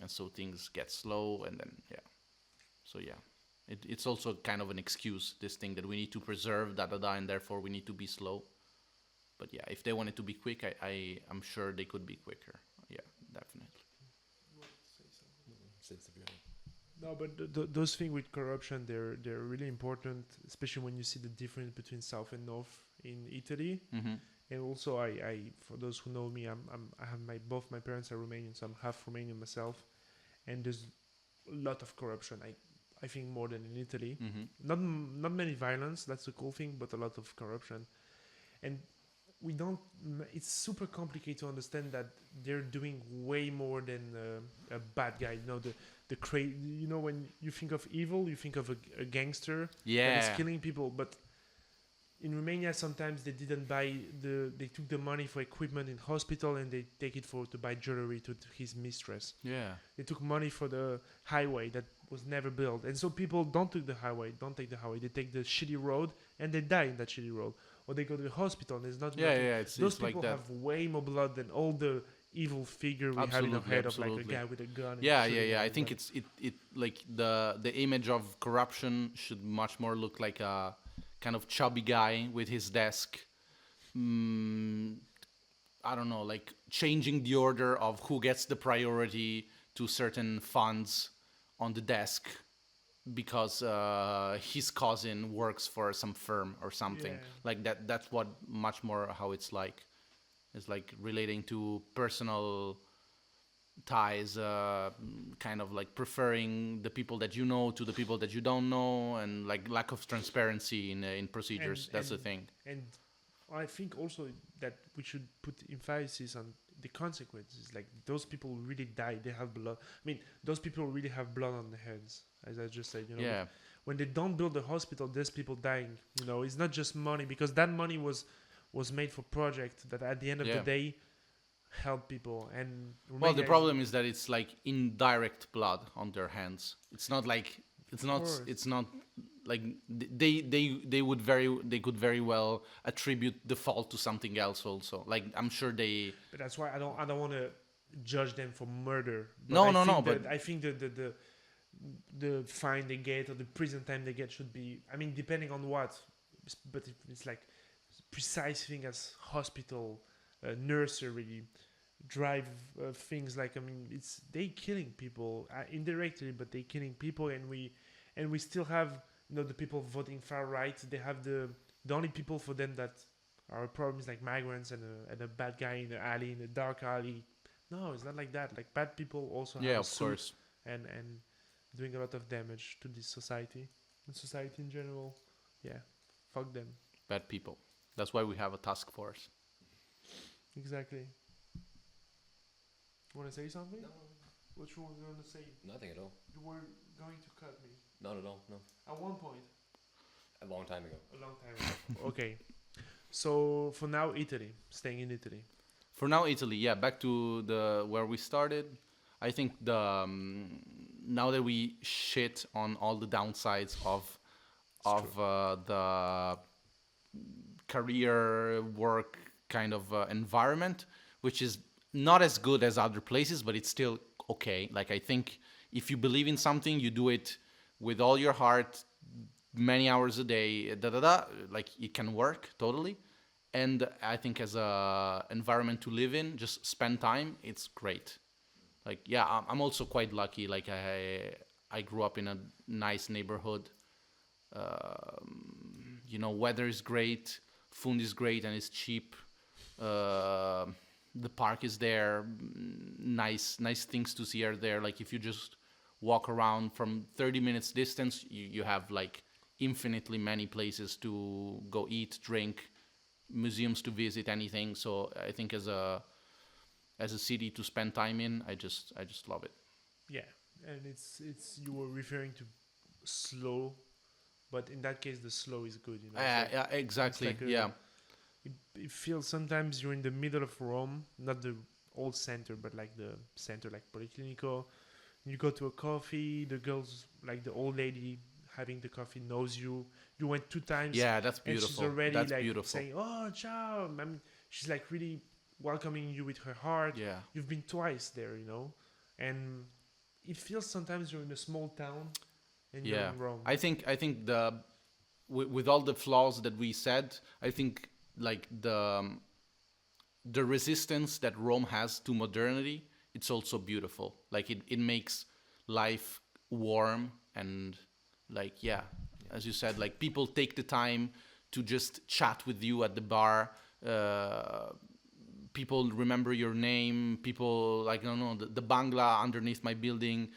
so things get slow, and then so it's also kind of an excuse, this thing that we need to preserve and therefore we need to be slow. But yeah, if they wanted to be quick, I'm sure they could be quicker. Yeah, definitely. No, but those things with corruption, they're really important, especially when you see the difference between south and north in Italy. Mm-hmm. And also, I for those who know me, I have both my parents are Romanian, so I'm half Romanian myself. And there's a lot of corruption. I think more than in Italy. Mm-hmm. Not many violence. That's the cool thing, but a lot of corruption. And we don't. It's super complicated to understand that they're doing way more than a bad guy. You know You know, when you think of evil, you think of a gangster that Yeah. is killing people. But in Romania, sometimes they didn't buy they took the money for equipment in hospital and they take it to buy jewelry to his mistress. Yeah. They took money for the highway that was never built, and so people don't take the highway. They take the shitty road and they die in that shitty road, or they go to the hospital and there's not. Yeah, nothing. yeah, it's Those like people that. have way more blood than all the evil figure we have in our Absolutely, head of like a absolutely. guy with a gun. and Yeah, shooting I think everybody. it like the image of corruption should much more look like a kind of chubby guy with his desk. I don't know, like changing the order of who gets the priority to certain funds on the desk because his cousin works for some firm or something. Yeah. Like that. That's what much more how it's like. It's like relating to personal ties, kind of like preferring the people that you know to the people that you don't know, and like lack of transparency in procedures. That's the thing. And I think also that we should put emphasis on the consequences. Like those people really die. They have blood. I mean, those people really have blood on their hands, as I just said. You know, Yeah, when they don't build the hospital, there's people dying. You know, it's not just money because that money was made for project that at the end of the Yeah. day help people. And well, Romania the is- problem is that it's like indirect blood on their hands. It's not like course. it's not like they could very well attribute the fault to something else also. Like I'm sure they But that's why I don't want to judge them for murder. But No, I no, think no, that- but- I think the fine they get or the prison time they get should be. I mean, depending on what. But if it's like precise thing as hospital, nursery, drive things like. I mean, it's they killing people indirectly, but they killing people, and we still have the people voting far right. They have the only people for them that are problems like migrants and a bad guy in the alley, in the dark alley. No, it's not like that. Like bad people also yeah, have a of suit course. and doing a lot of damage to this society and society in general. Yeah, fuck them. Bad people. That's why we have a task force. Exactly. You want to say something? No, What you were going to say? nothing at all. You were going to cut me Not at all. No. at one point. A long time ago. A long time ago. Okay. So for now, Italy. Staying in Italy. For now, Italy. Yeah, back to the where we started. I think the now that we shit on all the downsides of the career work kind of environment, which is not as good as other places, but it's still okay. Like I think if you believe in something, you do it with all your heart, many hours a day, like it can work totally. And I think as a environment to live in, just spend time, it's great. Like yeah, I'm also quite lucky. Like I grew up in a nice neighborhood. Weather is great, food is great, and it's cheap. The park is there. Nice things to see are there. Like if you just walk around from 30 minutes distance, you have like infinitely many places to go eat, drink, museums to visit, anything. So I think as a city to spend time in, I just love it. Yeah, and it's you were referring to slow, but in that case, the slow is good. You know. So Yeah, exactly. like a- Yeah. it feels sometimes you're in the middle of Rome, not the old center, but like the center, like Policlinico. You go to a coffee. The girls, like the old lady having the coffee, knows you. You went 2 times. Yeah, that's And beautiful. she's already That's like beautiful. saying, "Oh, ciao." I mean, she's like really welcoming you with her heart. Yeah. You've been twice there, and it feels sometimes you're in a small town and you're Yeah. in Rome. I think with all the flaws that we said, I think like the resistance that Rome has to modernity, it's also beautiful. Like it makes life warm and like yeah, as you said, like people take the time to just chat with you at the bar. People remember your name. People like no, the Bangla underneath my building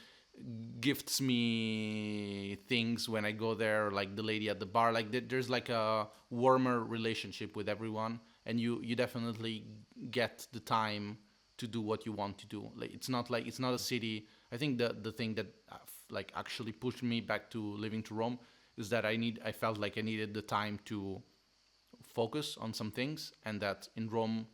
gifts me things when I go there, like the lady at the bar. Like there's like a warmer relationship with everyone, and you definitely get the time to do what you want to do. Like it's not a city. I think the thing that like actually pushed me back to living to Rome is that I felt like I needed the time to focus on some things, and that in Rome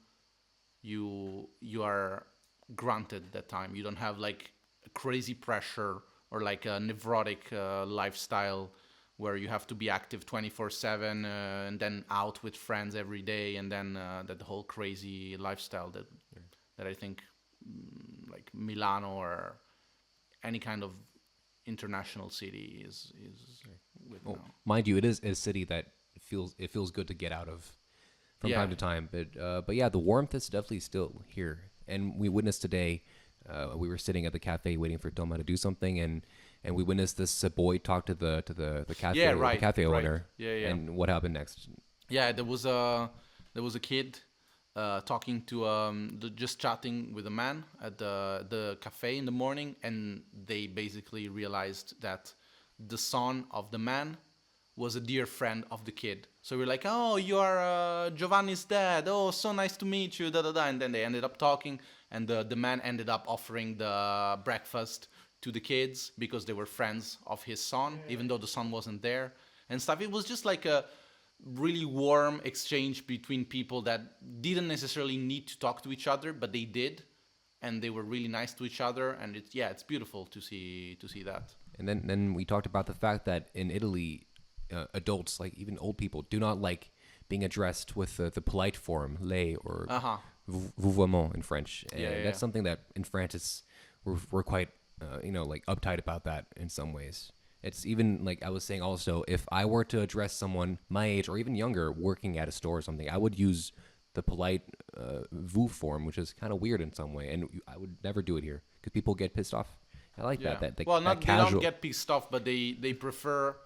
you are granted that time. You don't have like a crazy pressure or like a neurotic lifestyle where you have to be active 24/7 and then out with friends every day, and then that whole crazy lifestyle that I think like Milano or any kind of international city is with Well, now. mind you, it is a city that feels good to get out of from Yeah. time to time. But yeah, the warmth is definitely still here. And we witnessed today. We were sitting at the cafe waiting for Toma to do something, and we witnessed this boy talk to the cafe Yeah, right, the cafe right. owner. Yeah. And what happened next? Yeah, there was a kid talking to just chatting with a man at the cafe in the morning, and they basically realized that the son of the man was a dear friend of the kid. So we're like, oh, you are Giovanni's dad. Oh, so nice to meet you. Da da da. And then they ended up talking, and the man ended up offering the breakfast to the kids because they were friends of his son, even though the son wasn't there and stuff. It was just like a really warm exchange between people that didn't necessarily need to talk to each other, but they did, and they were really nice to each other. And it's beautiful to see that. And then we talked about the fact that in Italy, adults, like even old people, do not like being addressed with the polite form, lei or vouvoiement in French. And that's something that in France we're quite like uptight about that in some ways. It's even like I was saying also, if I were to address someone my age or even younger working at a store or something, I would use the polite vous form, which is kind of weird in some way, and I would never do it here because people get pissed off. I like that. Well, that they casual. don't get pissed off, but they prefer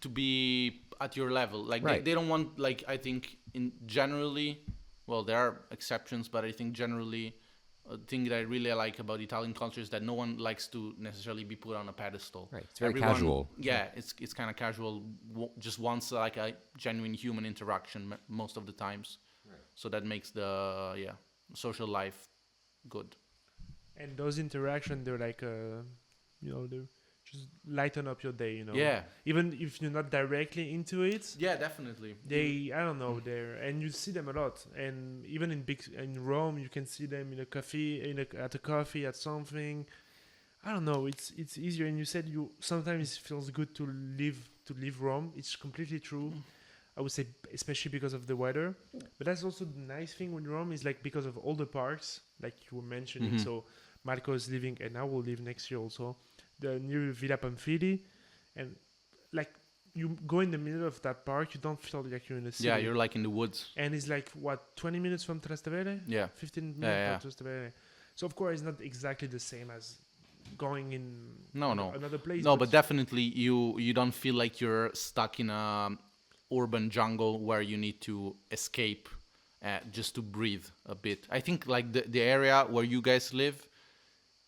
to be at your level. Like Right. they don't want, like, I think in generally, well, there are exceptions, but I think generally a thing that I really like about Italian culture is that no one likes to necessarily be put on a pedestal. Right. It's very casual. Yeah, it's kind of casual. Just wants like a genuine human interaction most of the times. Right. So that makes the social life good. And those interactions, they're like, they just lighten up your day, Yeah. Even if you're not directly into it, Yeah, definitely. I don't know, and you see them a lot. And even in Rome, you can see them in a cafe, at a coffee, at something. I don't know. It's easier. And you said sometimes it feels good to leave Rome. It's completely true. I would say, especially because of the weather. But that's also the nice thing with Rome is like because of all the parks, like you were mentioning. Mhm. So Marco is living, and I will live next year also, the new Villa Pamphili, and like you go in the middle of that park, you don't feel like you're in a city. Yeah, you're like in the woods. And it's like 20 minutes from Trastevere? Yeah. 15 minutes Yeah. from Trastevere. So of course it's not exactly the same as going in No. another place. No, but definitely you don't feel like you're stuck in a urban jungle where you need to escape just to breathe a bit. I think like the area where you guys live,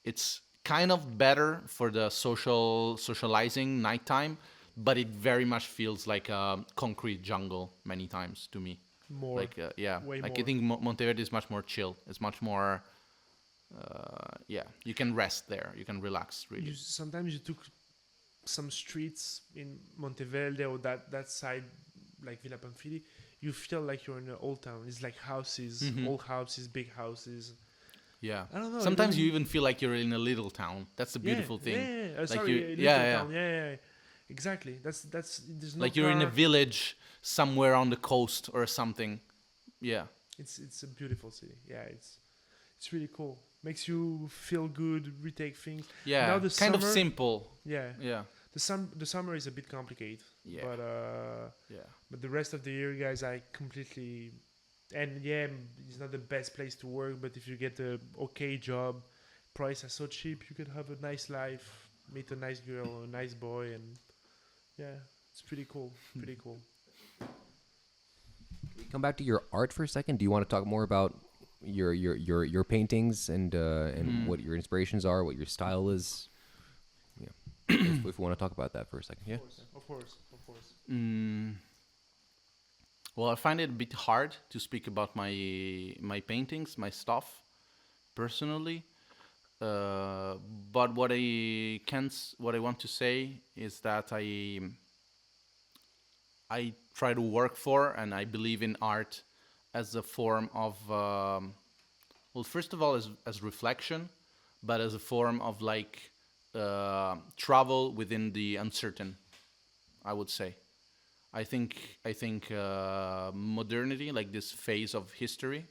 it's kind of better for the socializing nighttime, but it very much feels like a concrete jungle many times to me. more. Like Way like more. I think Monteverde is much more chill. It's much more you can rest there. You can relax really. Sometimes you took some streets in Monteverde or that side, like Villa Pamphili, you feel like you're in an old town. It's like houses, Mhm. old houses, big houses. Yeah. I don't know. Sometimes you even feel like you're in a little town. That's the Yeah, beautiful thing. Yeah. Like Sorry, you- a little yeah. town. Yeah. Exactly. That's. There's no Like you're in a car. village somewhere on the coast or something. Yeah. It's a beautiful city. Yeah, it's really cool. Makes you feel good, retake things. Yeah. Now the kind of summer- simple. Yeah. Yeah. The summer is a bit complicated. Yeah. But Yeah. but the rest of the year, guys, I completely. And yeah, it's not the best place to work, but if you get a okay job, prices are so cheap, you can have a nice life, meet a nice girl, a nice boy, and yeah, it's pretty cool. Pretty cool. Come back to your art for a second. Do you want to talk more about your paintings and what your inspirations are, what your style is? if we want to talk about that for a second. Yeah. Of course. Well, I find it a bit hard to speak about my paintings, my stuff, personally. Uh, but what I want to say is that I try to work for, and I believe in art as a form of, well, first of all, as reflection, but as a form of like travel within the uncertain, I would say. I think modernity, like this phase of history,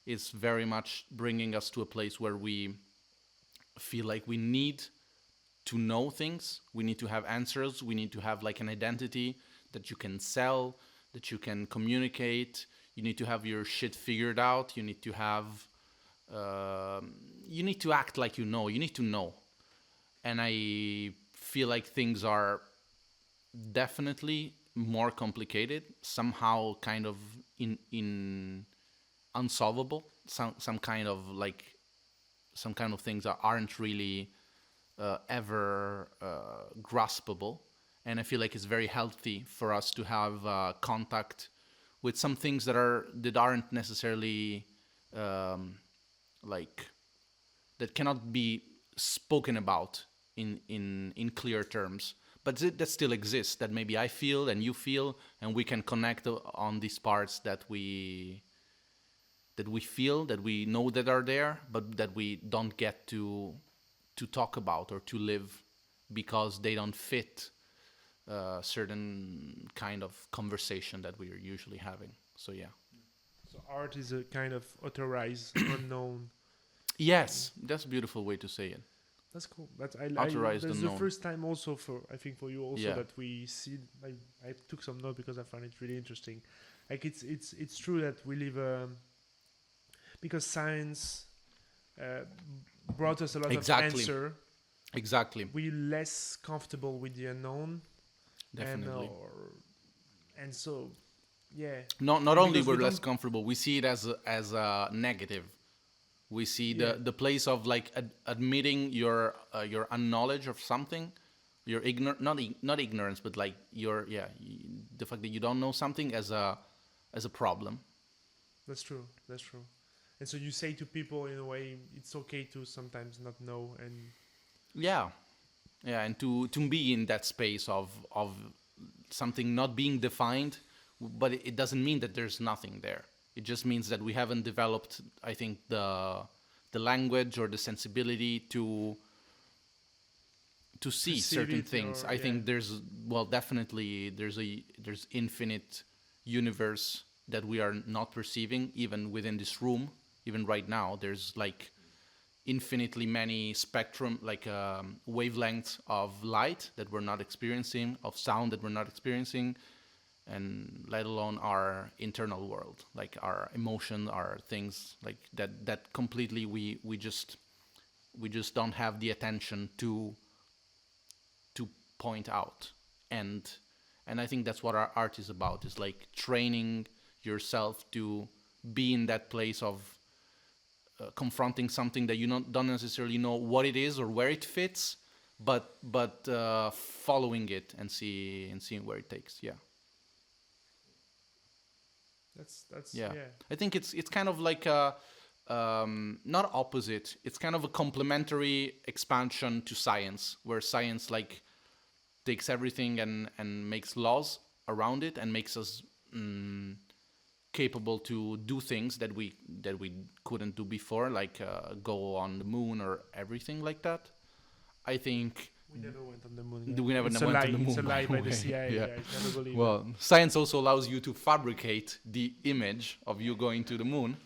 is very much bringing us to a place where we feel like we need to know things. We need to have answers. We need to have like an identity that you can sell, that you can communicate. You need to have your shit figured out. You need to have, you need to act like you know. You need to know. And I feel like things are definitely more complicated, somehow kind of in unsolvable. Some kind of like some kind of things that aren't really ever graspable. And I feel like it's very healthy for us to have contact with some things that aren't necessarily like that cannot be spoken about in clear terms, but that still exists. That maybe I feel and you feel, and we can connect on these parts that we feel, that we know that are there, but that we don't get to talk about or to live because they don't fit certain kind of conversation that we are usually having. So yeah. So art is a kind of authorized, unknown. Yes, that's a beautiful way to say it. That's cool. Authorized that's the unknown. first time also for I think for you also Yeah. that we see. I took some note because I found it really interesting. Like it's true that we live because science brought us a lot Exactly. of answer. Exactly. We're less comfortable with the unknown, Definitely. and so yeah. Not only Because we we're less don't- comfortable, we see it as a negative. We see Yeah. the place of like admitting your unknowledge of something, your not ignorance, but like the fact that you don't know something as a problem. That's true. That's true. And so you say to people in a way, it's okay to sometimes not know, and Yeah, yeah, and to be in that space of something not being defined, but it doesn't mean that there's nothing there. It just means that we haven't developed, I think, the language or the sensibility to see perceive certain it things. or- I yeah. think definitely there's infinite universe that we are not perceiving, even within this room. Even right now, there's like infinitely many spectrum, like wavelengths of light that we're not experiencing, of sound that we're not experiencing, and let alone our internal world, like our emotion, our things like that completely we just don't have the attention to point out. And I think that's what our art is about, is like training yourself to be in that place of confronting something that you don't necessarily know what it is or where it fits, but following it and seeing where it takes. Yeah. that's Yeah. yeah. I think it's kind of like a not opposite. It's kind of a complementary expansion to science, where science like takes everything and makes laws around it and makes us capable to do things that we couldn't do before, like go on the moon or everything like that. I think We never went on the moon. we never It's went a lie. to the moon. It's a lie by the way. CIA. Yeah. I never believe it. Well, science also allows you to fabricate the image of you going to the moon.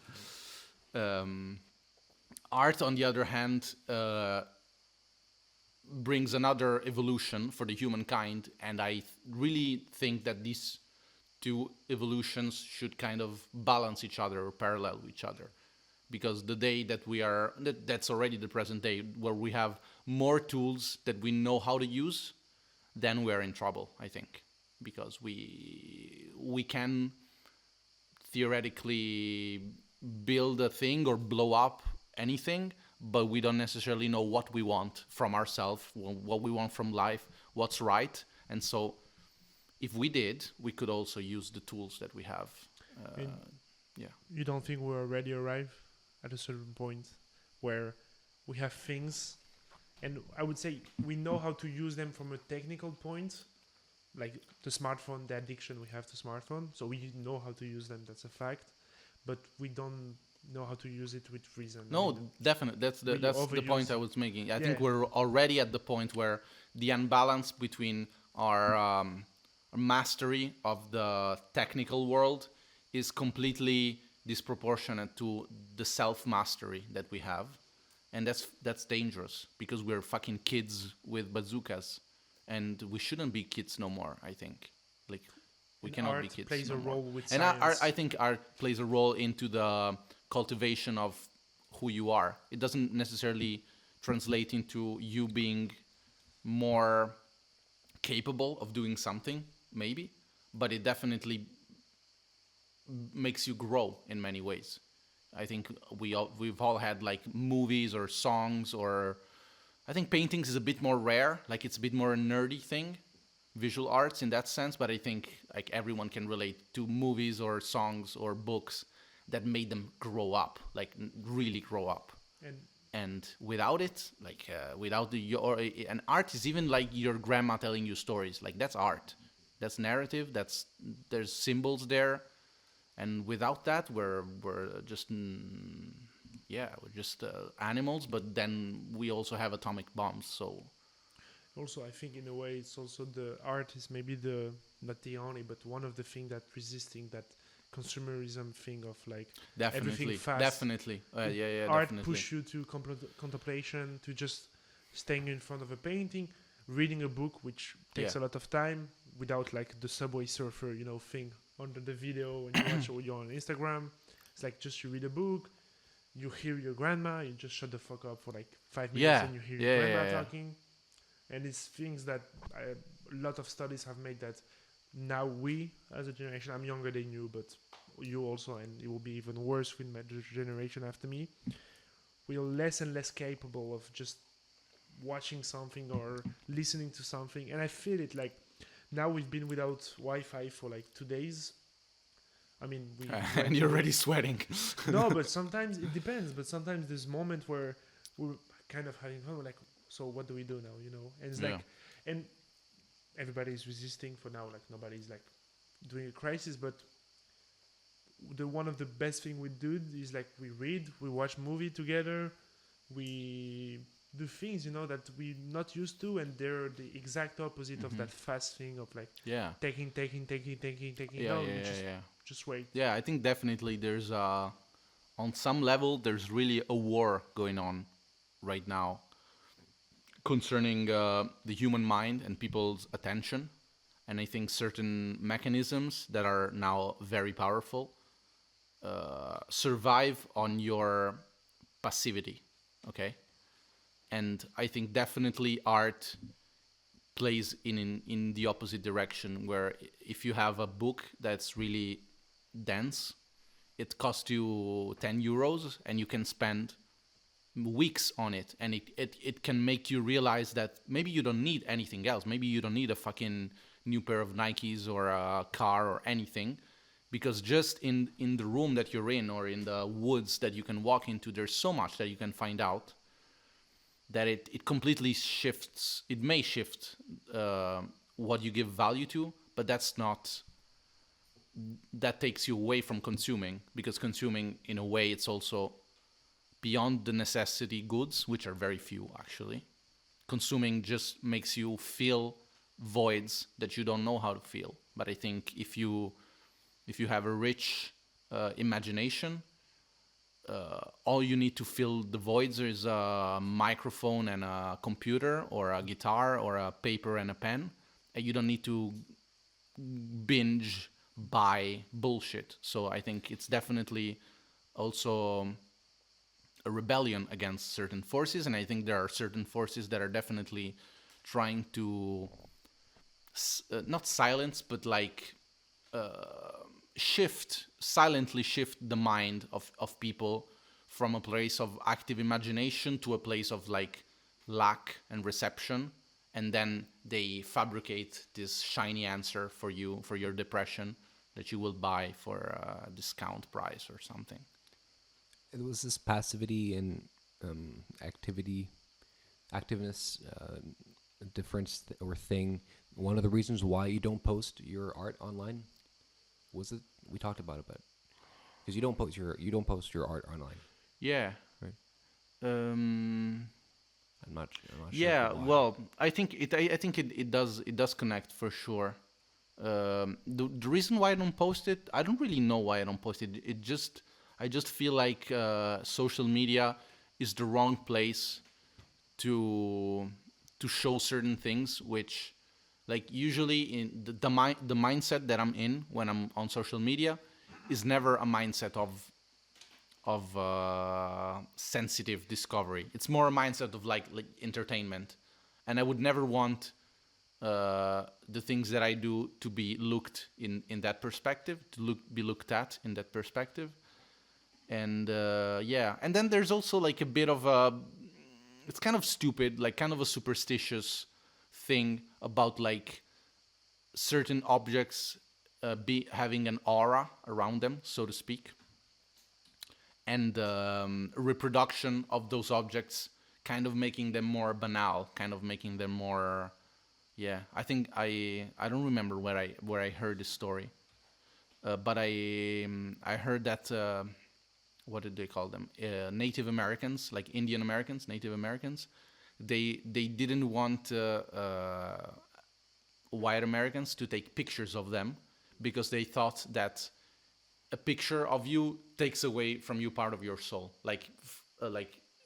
Art, on the other hand, brings another evolution for the humankind, and I really think that these two evolutions should kind of balance each other or parallel each other. Because the day that that's already the present day, where we have more tools that we know how to use, then we're in trouble, I think. Because we can theoretically build a thing or blow up anything, but we don't necessarily know what we want from ourselves, what we want from life, what's right. And so if we did, we could also use the tools that we have. And Yeah. you don't think we already arrive at a certain point where we have things, and I would say we know how to use them from a technical point, like the smartphone, the addiction we have to smartphone. So we know how to use them. That's a fact, but we don't know how to use it with reason. No, definitely. That's the point I was making. I think we're already at the point where the unbalance between our mastery of the technical world is completely disproportionate to the self-mastery that we have. And that's dangerous, because we're fucking kids with bazookas, and we shouldn't be kids no more, I think. Like, we and cannot art be kids plays no a more. role with And science. I think art plays a role into the cultivation of who you are. It doesn't necessarily translate into you being more capable of doing something, maybe, but it definitely makes you grow in many ways. I think we've all had like movies or songs, or I think paintings is a bit more rare, like it's a bit more a nerdy thing, visual arts in that sense, but I think like everyone can relate to movies or songs or books that made them grow up, like really grow up. And without it, like without an art is even like your grandma telling you stories, like that's art, that's narrative, there's symbols there. And without that, we're just animals. But then we also have atomic bombs. So also, I think in a way, it's also the art is maybe not the only, but one of the things that resisting that consumerism thing of like everything fast. Definitely, Art definitely. push you to contemplation, to just staying in front of a painting, reading a book, which takes a lot of time, without like the Subway Surfer, thing under the video when you watch or you're on Instagram. It's like just you read a book, you hear your grandma, you just shut the fuck up for like 5 minutes and you hear your grandma talking. And it's things that a lot of studies have made that now we as a generation, I'm younger than you, but you also, and it will be even worse with my generation after me, we are less and less capable of just watching something or listening to something. And I feel it like now we've been without Wi-Fi for like 2 days. I mean, and you're already sweating. No, but sometimes it depends. But sometimes there's moment where we're kind of having fun. We're like, so what do we do now? And it's like, and everybody's resisting for now. Like nobody's like doing a crisis. But one of the best thing we do is like we read, we watch movie together, we do things that we're not used to, and they're the exact opposite of that fast thing of like taking. Just wait. Yeah, I think definitely there's on some level there's really a war going on right now concerning the human mind and people's attention, and I think certain mechanisms that are now very powerful survive on your passivity. Okay. And I think definitely art plays in the opposite direction, where if you have a book that's really dense, it costs you 10 euros and you can spend weeks on it, and it can make you realize that maybe you don't need anything else. Maybe you don't need a fucking new pair of Nikes or a car or anything, because just in the room that you're in or in the woods that you can walk into, there's so much that you can find out that it completely shifts. It may shift what you give value to, but that takes you away from consuming, because consuming in a way it's also beyond the necessity goods, which are very few actually. Consuming just makes you feel voids that you don't know how to feel. But I think if you have a rich imagination, all you need to fill the voids is a microphone and a computer or a guitar or a paper and a pen, and you don't need to binge buy bullshit. So I think it's definitely also a rebellion against certain forces, and I think there are certain forces that are definitely trying to not silence, but like silently shift the mind of people from a place of active imagination to a place of like lack and reception, and then they fabricate this shiny answer for you for your depression that you will buy for a discount price or something. It was this passivity and activeness difference or thing. One of the reasons why you don't post your art online was it? We talked about it, but because you don't post your art online. Yeah. Right. I'm not sure. Yeah, why. well, I think it does connect for sure. The reason why I don't post it, I don't really know why I don't post it. I just feel like social media is the wrong place to show certain things, which like usually in the mindset that I'm in when I'm on social media is never a mindset of sensitive discovery. It's more a mindset of like entertainment, and I would never want the things that I do to be looked in that perspective, to be looked at in that perspective. And yeah, and then there's also like a bit of a, it's kind of stupid, like kind of a superstitious thing about like certain objects be having an aura around them, so to speak, and reproduction of those objects kind of making them more banal, kind of making them more, yeah. I think I don't remember where I heard this story, but I heard that what did they call them? Native Americans, like Indian Americans, Native Americans. They didn't want white Americans to take pictures of them because they thought that a picture of you takes away from you part of your soul, like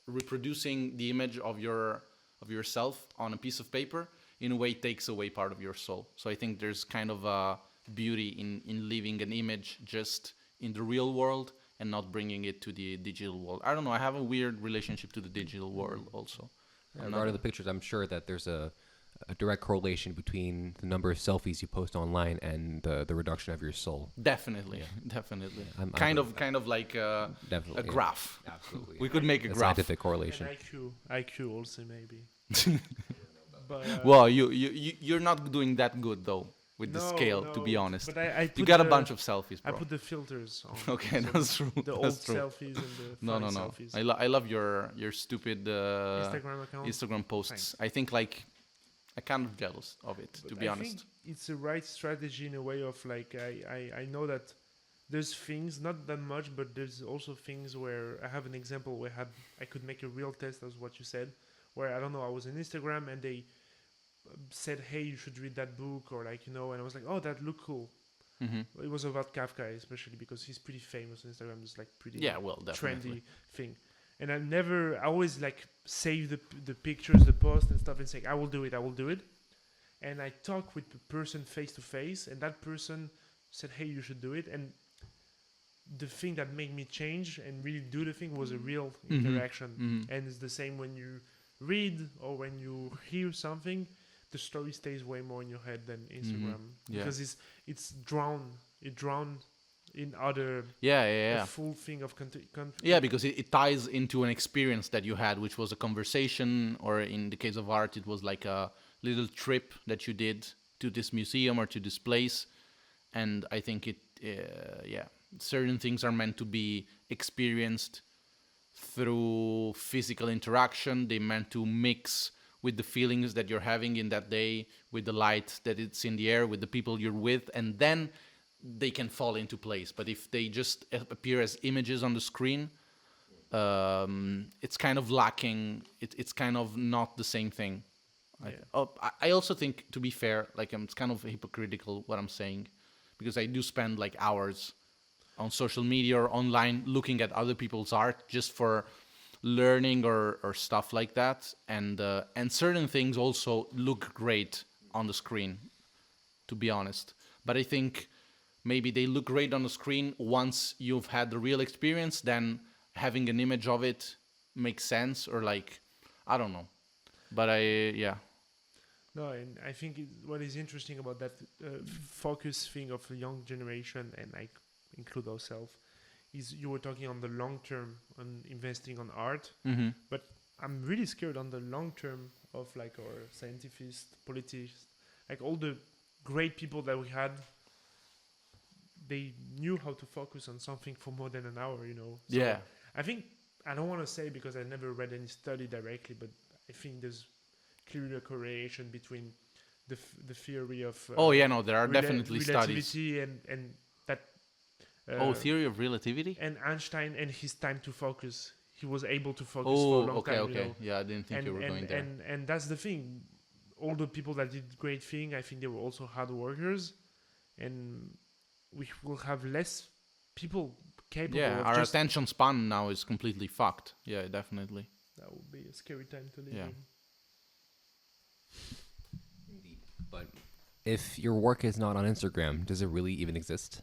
reproducing the image of yourself on a piece of paper in a way takes away part of your soul. So I think there's kind of a beauty in leaving an image just in the real world and not bringing it to the digital world. I don't know. I have a weird relationship to the digital world also. Regarding the pictures, I'm sure that there's a direct correlation between the number of selfies you post online and the reduction of your soul. Definitely, definitely. I'm kind of like a graph. Absolutely. We could make a graph. Scientific correlation. And IQ also maybe. But, well, you're not doing that good though with the scale, to be honest. But I you got a bunch of selfies, bro. I put the filters on. Okay, so that's true. The old selfies and the funny no. selfies. I love your stupid Instagram account. Instagram posts. Thanks. I think like I'm kind of jealous of it, to be honest. I think it's the right strategy in a way of like I know that there's things, not that much, but there's also things where I have an example where I could make a real test, as what you said, where I don't know, I was on Instagram and they said, hey, you should read that book, or like, and I was like, oh, that looked cool. Mm-hmm. It was about Kafka, especially because he's pretty famous on Instagram. It's like pretty definitely. trendy thing. And I always like save the pictures, the post and stuff, and say, I will do it. And I talk with the person face to face, and that person said, hey, you should do it. And the thing that made me change and really do the thing was a real interaction. Mm-hmm. And it's the same when you read or when you hear something, the story stays way more in your head than Instagram. Because it's drowned in other a full thing of yeah, because it ties into an experience that you had, which was a conversation, or in the case of art, it was like a little trip that you did to this museum or to this place. And I think certain things are meant to be experienced through physical interaction. They're meant to mix with the feelings that you're having in that day, with the light that it's in the air, with the people you're with, and then they can fall into place. But if they just appear as images on the screen, it's kind of lacking. It's kind of not the same thing. Yeah. I also think, to be fair, like it's kind of hypocritical what I'm saying, because I do spend like hours on social media or online looking at other people's art just for learning or stuff like that, and certain things also look great on the screen, to be honest. But I think maybe they look great on the screen once you've had the real experience, then having an image of it makes sense, or like, I don't know. But No, and I think what is interesting about that focus thing of a young generation, and I include ourselves, is you were talking on the long term on investing on art, Mm-hmm. but I'm really scared on the long term of like our scientists, politics, like all the great people that we had. They knew how to focus on something for more than an hour, you know. So Yeah. I think I don't want to say because I never read any study directly, but I think there's clearly a correlation between the theory of Oh yeah, no, there are definitely studies. relativity and that Oh, uh, theory of relativity. and Einstein and his time to focus. He was able to focus for a Oh, long okay, time, you okay. know. Yeah, I didn't think you were going there. And that's the thing. All the people that did great thing, I think they were also hard workers, and we will have less people capable Yeah, of our just. attention span now is completely fucked. Yeah, definitely. That would be a scary time to live Yeah. in. But if your work is not on Instagram, does it really even exist?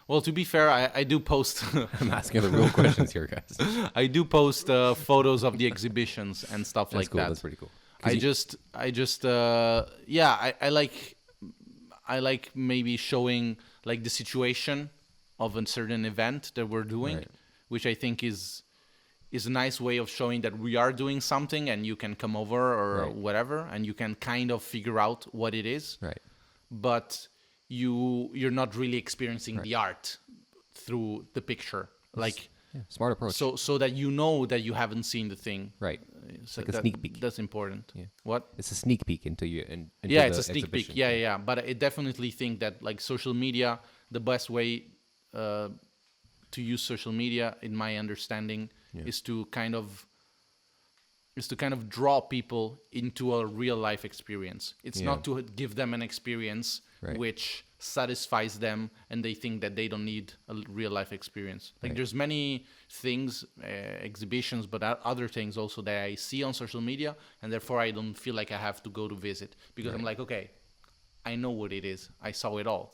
Well, to be fair, I do post I'm asking the real questions here, guys. I do post photos of the exhibitions and stuff That's like cool. that. That's pretty cool. 'Cause I like maybe showing like the situation of a certain event that we're doing, Right. which I think is a nice way of showing that we are doing something and you can come over or Right. whatever and you can kind of figure out what it is, Right. but you're not really experiencing Right. the art through the picture, like Yeah, smart approach. so that you know that you haven't seen the thing. Right. So like a sneak peek. That's important. Yeah. What? It's a sneak peek into you. Into Yeah, the it's a sneak peek. exhibition. Yeah. But I definitely think that like social media, the best way to use social media, in my understanding, Yeah. is to kind of draw people into a real life experience. It's Yeah. not to give them an experience Right. which satisfies them and they think that they don't need a real life experience. Like Right. there's many things, exhibitions, but other things also that I see on social media, and therefore I don't feel like I have to go to visit because I'm Right. like, okay, I know what it is. I saw it all.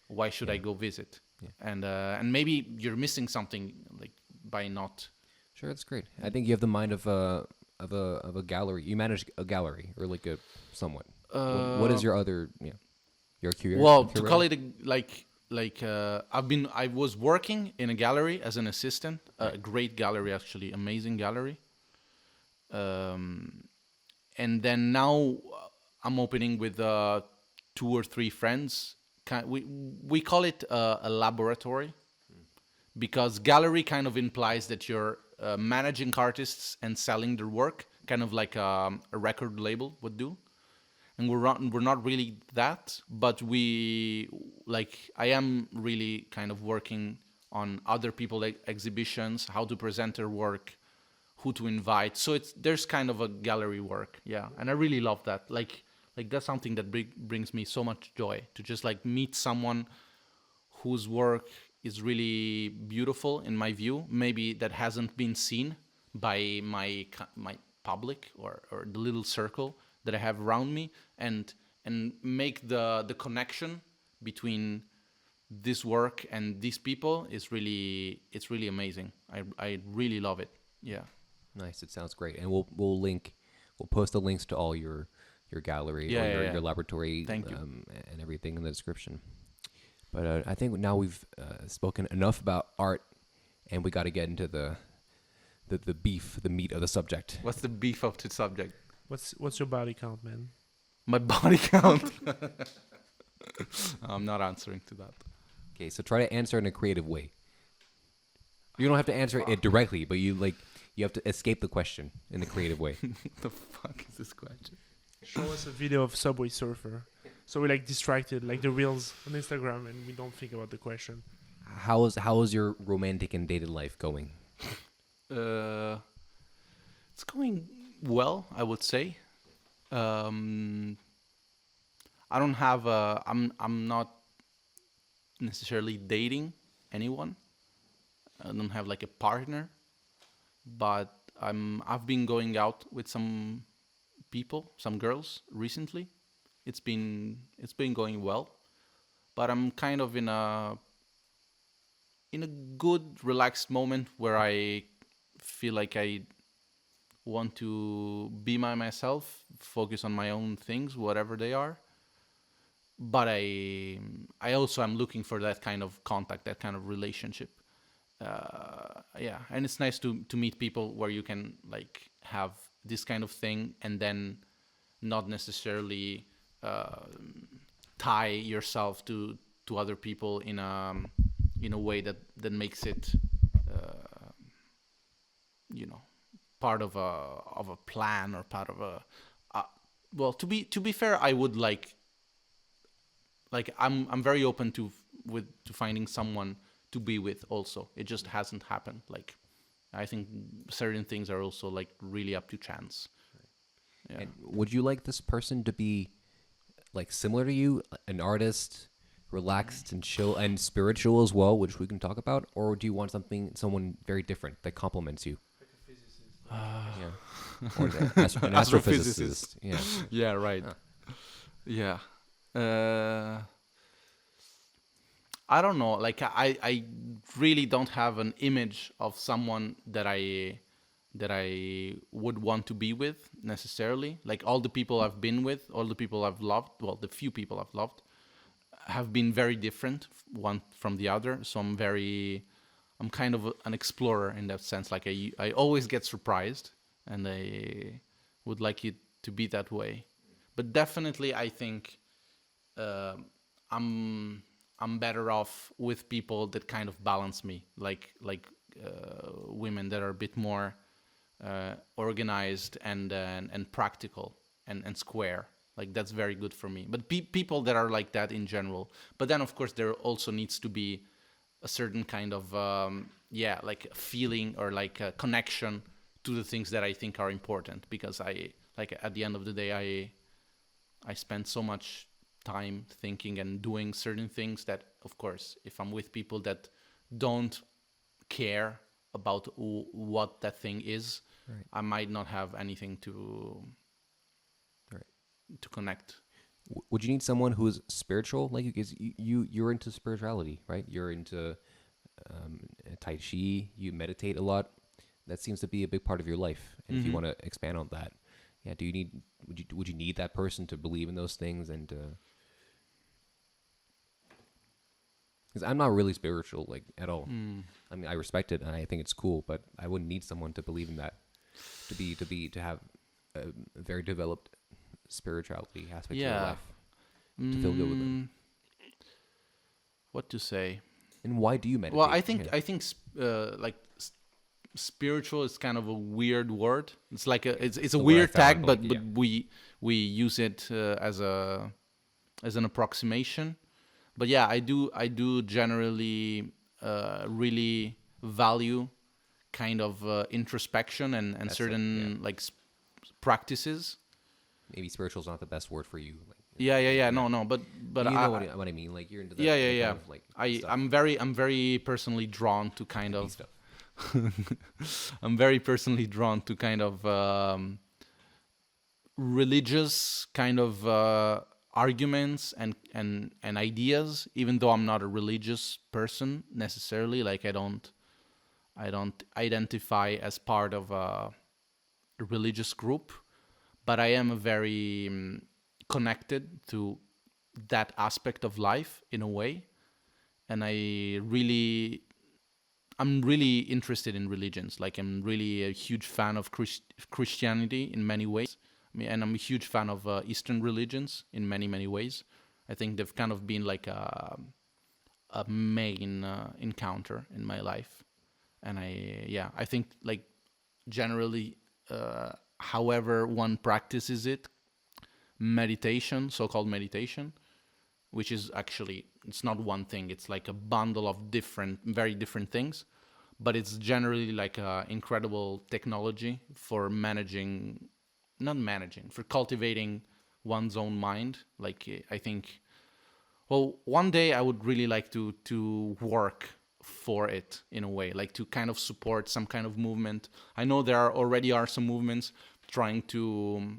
Why should I go visit? Yeah. And maybe you're missing something like by not. Sure, that's great. I think you have the mind of a gallery. You manage a gallery or like a somewhat. What is your other? Yeah, your curiosity. Well, to call it I was working in a gallery as an assistant, a great gallery actually, amazing gallery. And then now I'm opening with 2 or 3 friends. We call it a laboratory because gallery kind of implies that you're managing artists and selling their work, kind of like a record label would do. And we're not really that, but I am really kind of working on other people exhibitions, how to present their work, who to invite. So there's kind of a gallery work, yeah, and I really love that. Like that's something that brings me so much joy to just like meet someone whose work is really beautiful in my view, maybe that hasn't been seen by my public or the little circle that I have around me, and make the connection between this work and these people it's really amazing. I really love it. Yeah. Nice. It sounds great, and we'll post the links to all your gallery Yeah, or yeah, yeah. your laboratory. Thank you. And everything in the description. But I think now we've spoken enough about art, and we got to get into the beef, the meat of the subject. What's the beef of the subject? What's your body count, man? My body count. I'm not answering to that. Okay, so try to answer in a creative way. You don't have to answer it directly, but you have to escape the question in a creative way. What the fuck is this question? Show us a video of Subway Surfer. So we're like distracted, like the reels on Instagram, and we don't think about the question. How is your romantic and dated life going? It's going well, I would say. I don't have I'm not necessarily dating anyone. I don't have like a partner, but I've been going out with some people, some girls recently. It's been going well, but I'm kind of in a good relaxed moment where I feel like I want to be myself, focus on my own things, whatever they are. but I also am looking for that kind of contact, that kind of relationship. Yeah, and it's nice to meet people where you can like have this kind of thing, and then not necessarily tie yourself to other people in a way that makes it you know part of a plan or part of a well, to be fair, I would like I'm very open to finding someone to be with also. It just hasn't happened. Like I think certain things are also like really up to chance. Yeah. And would you like this person to be like similar to you, an artist, relaxed and chill and spiritual as well, which we can talk about, or do you want someone very different that complements you? Yeah. Or an astrophysicist. Yeah. Yeah, right. Yeah. I don't know. Like I really don't have an image of someone that I would want to be with necessarily. Like all the people I've been with, all the people I've loved, well, the few people I've loved, have been very different one from the other. So I'm kind of an explorer in that sense. Like I always get surprised, and I would like it to be that way. But definitely, I think I'm better off with people that kind of balance me, like women that are a bit more organized and practical and square. Like that's very good for me. But people that are like that in general. But then of course there also needs to be a certain kind of like a feeling or like a connection to the things that I think are important, because I like at the end of the day I spend so much time thinking and doing certain things that, of course, if I'm with people that don't care about what that thing is, Right. I might not have anything to connect. Would you need someone who's spiritual? Like, because you're into spirituality, right? You're into Tai Chi. You meditate a lot. That seems to be a big part of your life. And if you want to expand on that, yeah, would you need that person to believe in those things? And because I'm not really spiritual, like at all. I mean, I respect it and I think it's cool, but I wouldn't need someone to believe in that, to have a very developed spirituality aspect to your life, to feel good with them. What to say? And why do you meditate? Well, I think spiritual is kind of a weird word. It's like it's a word I weird tag, found, but yeah. we use it as an approximation. But yeah, I do generally really value kind of introspection and That's certain like practices. Maybe spiritual is not the best word for you. Like, Yeah. No, but you know what I mean. Like you're into that. yeah. Kind of, like, stuff. I'm very personally drawn to kind Heavy of stuff. I'm very personally drawn to kind of religious kind of arguments and ideas, even though I'm not a religious person necessarily. Like I don't identify as part of a religious group, but I am very connected to that aspect of life in a way, and I'm really interested in religions. Like I'm really a huge fan of Christianity in many ways. I mean, and I'm a huge fan of Eastern religions in many ways. I think they've kind of been like a main encounter in my life, and I think like generally, however one practices it, meditation, so-called meditation, which is actually, it's not one thing, it's like a bundle of very different things, but it's generally like a incredible technology for for cultivating one's own mind. Like I think, well, one day I would really like to work for it in a way, like to kind of support some kind of movement. I know there already are some movements trying to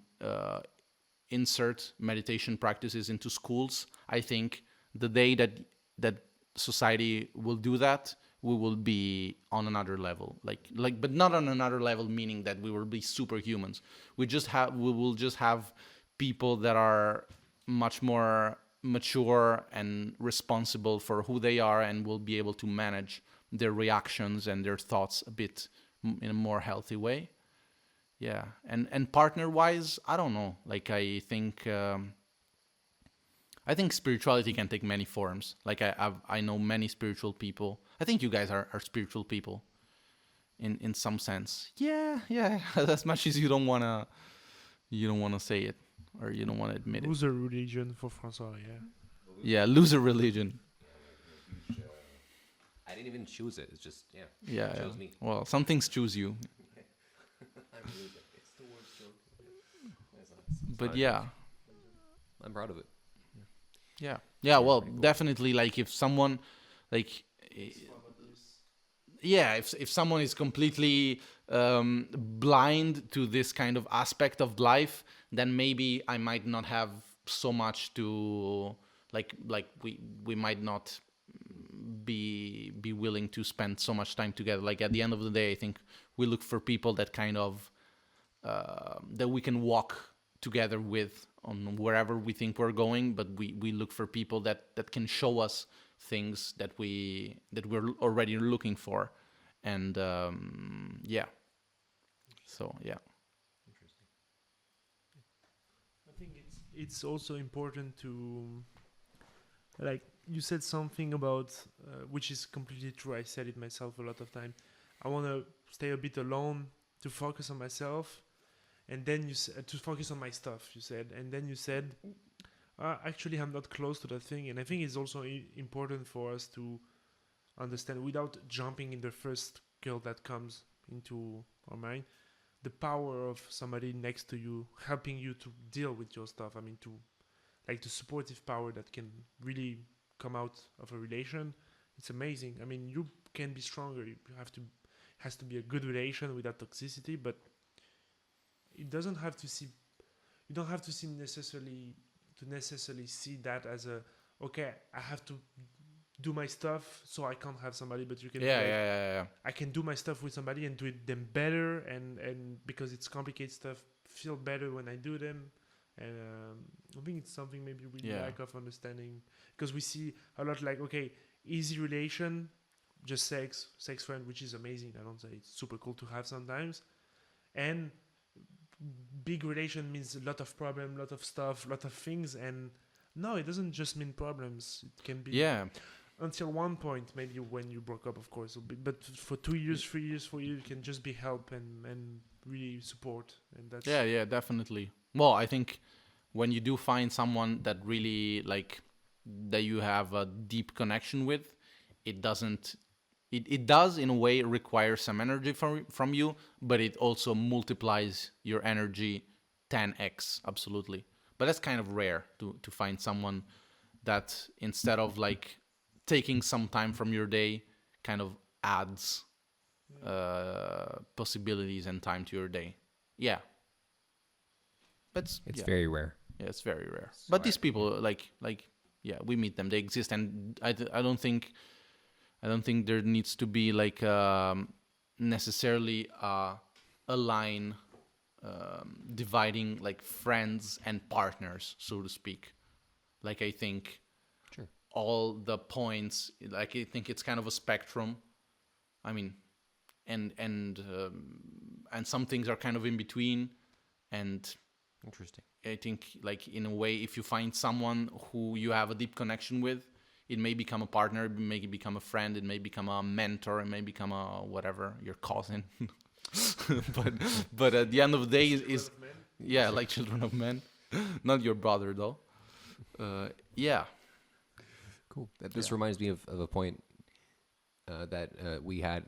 insert meditation practices into schools. I think the day that society will do that, we will be on another level. Like, but not on another level, meaning that we will be superhumans. We will just have people that are much more mature and responsible for who they are and will be able to manage their reactions and their thoughts a bit in a more healthy way. Yeah. And partner wise, I don't know. Like I think spirituality can take many forms. Like I know many spiritual people. I think you guys are spiritual people in some sense. Yeah, yeah. As much as you don't wanna say it, or you don't wanna admit it. Loser religion for François, yeah. Yeah, loser religion. I didn't even choose it. It's just Yeah. it chose me. Well, some things choose you. It's the word joke. But yeah. I'm proud of it. Yeah, well, pretty cool. definitely, like, if someone, like, yeah, if someone is completely blind to this kind of aspect of life, then maybe I might not have so much to, like we might not be willing to spend so much time together. Like, at the end of the day, I think we look for people that kind of that we can walk together with on wherever we think we're going, but we look for people that can show us things that we're already looking for. And yeah, so yeah. I think it's also important to, like, you said something about which is completely true. I said it myself a lot of time. I want to stay a bit alone to focus on myself, and then to focus on my stuff. You said, and then you said, actually, I'm not close to that thing, and I think it's also important for us to understand, without jumping in the first girl that comes into our mind, the power of somebody next to you helping you to deal with your stuff. I mean, to, like, the supportive power that can really come out of a relation. It's amazing. I mean, you can be stronger. You have to, has to be a good relation without toxicity, but it doesn't have to see, you don't have to see necessarily see that as a, okay, I have to do my stuff so I can't have somebody, but you can Yeah. I can do my stuff with somebody and do it them better, and because it's complicated stuff, feel better when I do them. And I think it's something maybe we lack of understanding, because we see a lot, like, okay, easy relation, just sex friend, which is amazing. I don't say it's super cool to have sometimes, and big relation means a lot of problem, lot of stuff, lot of things. And no, it doesn't just mean problems. It can be until one point, maybe when you broke up, of course, but for 2 years, 3 years, 4 years, it can just be help and really support. And that's Yeah, definitely. Well, I think when you do find someone that really, like, that you have a deep connection with, it doesn't, it does in a way require some energy from you, but it also multiplies your energy 10x, absolutely. But that's kind of rare to find someone that, instead of, like, taking some time from your day, kind of adds possibilities and time to your day. Yeah. But It's very rare. yeah, it's very rare. But these people, like, yeah, we meet them. They exist, and I don't think there needs to be, like, necessarily a line dividing, like, friends and partners, so to speak. Like, I think Sure. all the points, like, I think it's kind of a spectrum. I mean, and some things are kind of in between, and Interesting. I think, like, in a way, if you find someone who you have a deep connection with, it may become a partner, it may become a friend, it may become a mentor, it may become a whatever, your cousin. but at the end of the day, is yeah, like children of men, not your brother though. Yeah. Cool. This reminds me of a point that we had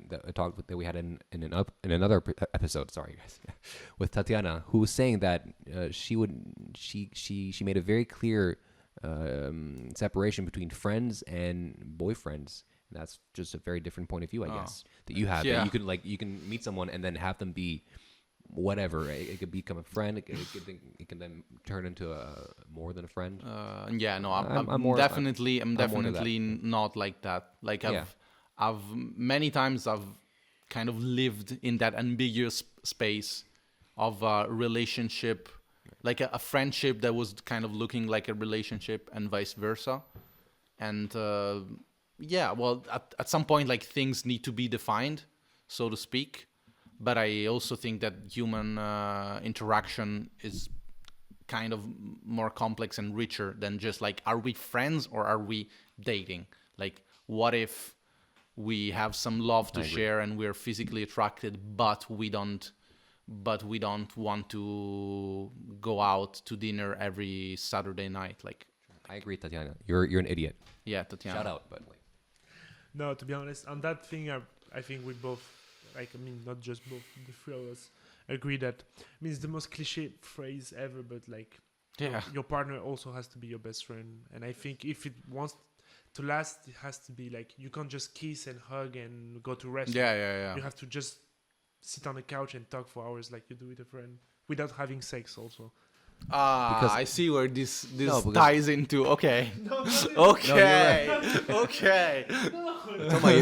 in another episode. Sorry, guys, with Tatiana, who was saying that she made a very clear separation between friends and boyfriends. And that's just a very different point of view, I guess, that you have. Yeah. That you can meet someone and then have them be whatever. It could become a friend. It can then turn into more than a friend. Yeah, no, I'm more- definitely more to not like that. Like, Yeah. I've many times I've kind of lived in that ambiguous space of a relationship like a friendship that was kind of looking like a relationship and vice versa. And yeah, well, at some point, like things need to be defined, so to speak. But I also think that human interaction is kind of more complex and richer than just like, are we friends or are we dating? Like, what if we have some love to share and we're physically attracted, but we don't want to go out to dinner every Saturday night? Like, I agree, Tatiana. You're an idiot. yeah, Tatiana. Shout out, but like, No, to be honest, on that thing, I think we both, like, I mean, not just both, the three of us agree that, I mean, it's the most cliche phrase ever, but like, Yeah. your partner also has to be your best friend. And I think if it wants to last, it has to be like, you can't just kiss and hug and go to rest. Yeah. You have to just sit on the couch and talk for hours like you do with a friend without having sex also. Because- I see where this No, because- ties into. Okay. No, Okay. Okay.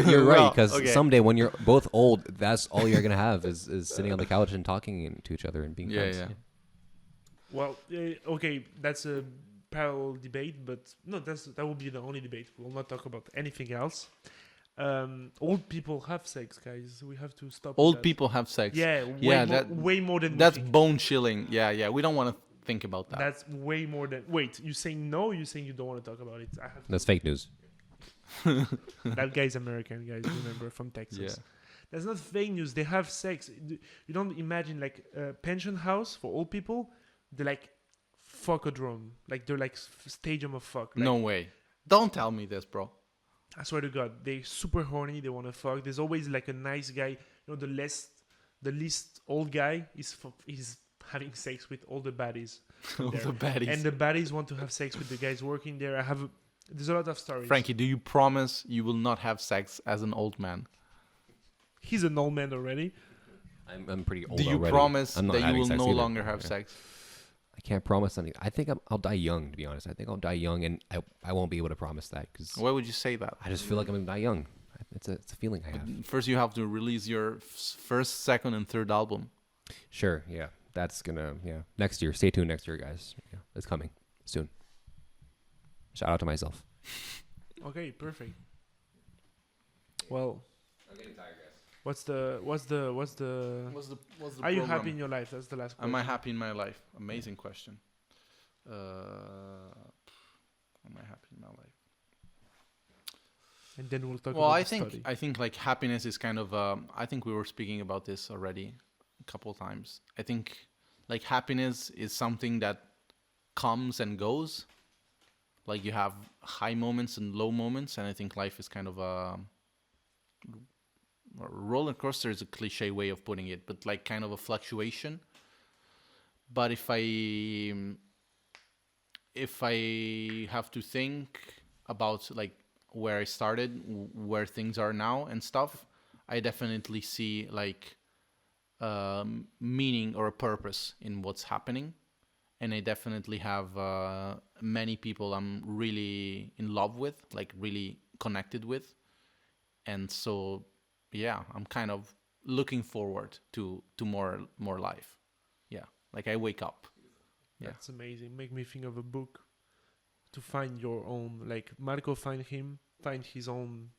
you're right, Well, because okay. someday when you're both old, that's all you're gonna have is sitting on the couch and talking to each other and being Yeah, friends. yeah. Well, okay, that's a parallel debate, but no, that will be the only debate. We will not talk about anything else. Old people have sex, guys. We have to stop. with Old that. people have sex. Yeah, way more than That's we think. bone chilling. Yeah. We don't want to think about that. That's way more than. Wait, you saying no? You saying you don't want to talk about it? I have That's fake news. that guy's American, guys. Remember, from Texas. Yeah. That's not fake news. They have sex. You don't imagine like a pension house for old people. They're like fuckodrome. Like they're like stadium of fuck. Like, No way. Don't tell me this, bro. I swear to God, they super horny. They want to fuck. There's always like a nice guy. You know, the least old guy is having sex with all the baddies. All there. the baddies. And the baddies want to have sex with the guys working there. There's a lot of stories. Frankie, do you promise you will not have sex as an old man? He's an old man already. I'm pretty old Do you already. promise I'm not that you having will sex no either. longer have Yeah. sex? I can't promise anything. I think I'll die young, to be honest. I think I'll die young, and I won't be able to promise that because Why would you say that? I just feel like I'm gonna die young. It's a feeling I have. First, you have to release your first, second, and third album. Sure, yeah, that's gonna next year. Stay tuned next year, guys. Yeah, it's coming soon. Shout out to myself. Okay, perfect. Well, I'm getting tired, guys. what's the What's the Are you program? happy in your life? That's the last question. Am I happy in my life? Amazing question. Am I happy in my life? And then we'll talk Well, about I the think study. I think like happiness is kind of. I think we were speaking about this already a couple times. I think like happiness is something that comes and goes. Like you have high moments and low moments, and I think life is kind of a roller coaster is a cliche way of putting it, but like kind of a fluctuation. But if I have to think about like where I started, where things are now and stuff, I definitely see like meaning or a purpose in what's happening. And I definitely have many people I'm really in love with, like really connected with. And so, yeah, I'm kind of looking forward to more life. Yeah, like I wake up. Yeah. That's amazing. Make me think of a book to find your own. Like Marco find his own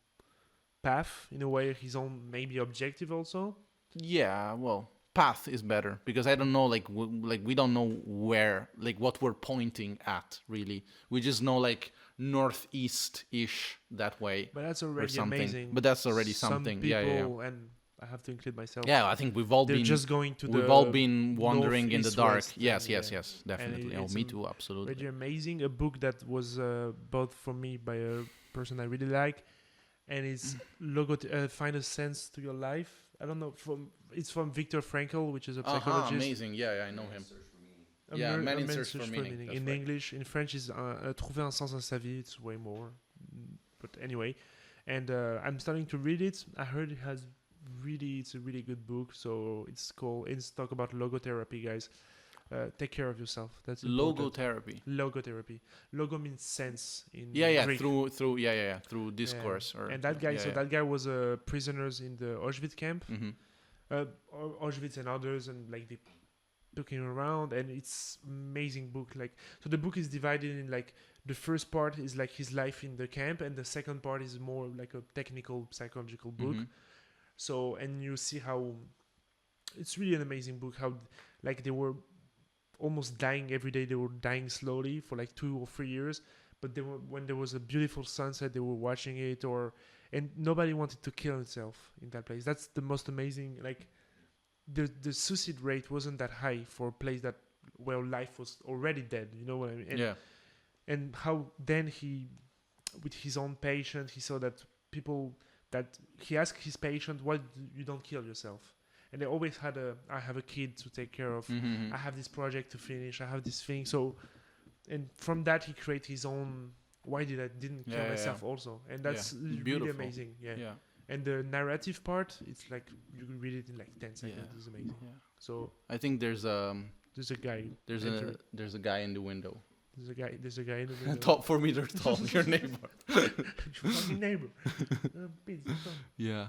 path in a way, his own maybe objective also. Yeah, well, path is better because I don't know, like we don't know where, like what we're pointing at really. We just know like northeast-ish that way. But that's or already something. amazing. But that's already Some something. people, Yeah. and I have to include myself. Yeah, I think we've all They're been just going to we've the all been wandering north, in the east, dark. west, Yes, and, yes, yeah. yes, definitely. it's Me too, absolutely. Really amazing. A book that was bought for me by a person I really like, and it's Find a Sense to Your Life. I don't know. It's from Viktor Frankl, which is a psychologist. Amazing. Yeah, I know him. Yeah, Man in Search for Meaning. That's In right. English, in French, is Trouver un sens à sa vie. It's way more, but anyway. And I'm starting to read it. I heard it's a really good book. So it's talk about logotherapy, guys. Take care of yourself. That's important. Logotherapy. Logo means sense in Yeah, Greek. through discourse or And that guy, yeah, that guy was prisoners in the Auschwitz camp. Mhm. Auschwitz and others, and like they took him around, and it's amazing book. Like, so the book is divided in like the first part is like his life in the camp, and the second part is more like a technical psychological book. Mhm. So, and you see how it's really an amazing book. How like they were almost dying every day. They were dying slowly for like 2 or 3 years, but they were, when there was a beautiful sunset, they were watching it, or and nobody wanted to kill himself in that place. That's the most amazing. Like the suicide rate wasn't that high for a place that where life was already dead. You know what I mean? And, Yeah. and how then he, with his own patient, he saw that people that he asked his patient, why you don't kill yourself? And they always had I have a kid to take care of. Mhm. I have this project to finish. I have this thing. So, and from that he created his own. Why did I didn't kill myself also? And that's really Beautiful. amazing. Yeah. Yeah. And the narrative part, it's like you can read it in like 10 seconds. Yeah. It's amazing. Yeah. So I think there's a enter. guy in the window. There's a guy in the window. Top 4 meters tall. Your neighbor. Your fucking neighbor. Please, come. Yeah.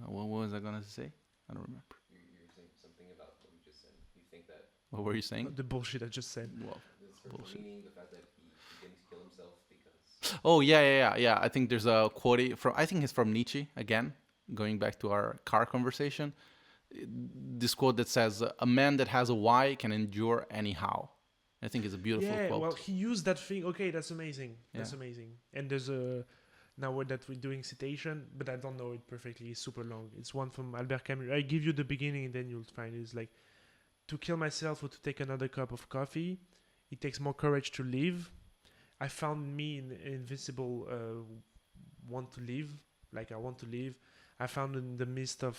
What was I gonna say? I don't remember. You're saying something about what you just said. You think that What were you saying? The bullshit I just said. Well, it's for Bullshit. cleaning the fact that he didn't kill himself because oh yeah. I think there's a quote from, I think it's from Nietzsche again, going back to our car conversation. This quote that says, "A man that has a why can endure anyhow." I think it's a beautiful Yeah, quote. well, he used that thing. Okay, that's amazing. That's Yeah. amazing. And there's a now that we're doing citation, but I don't know it perfectly. It's super long. It's one from Albert Camus. I give you the beginning, and then you'll find it's like, to kill myself or to take another cup of coffee, it takes more courage to live. I found me in invincible want to live, like I want to live. I found in the midst of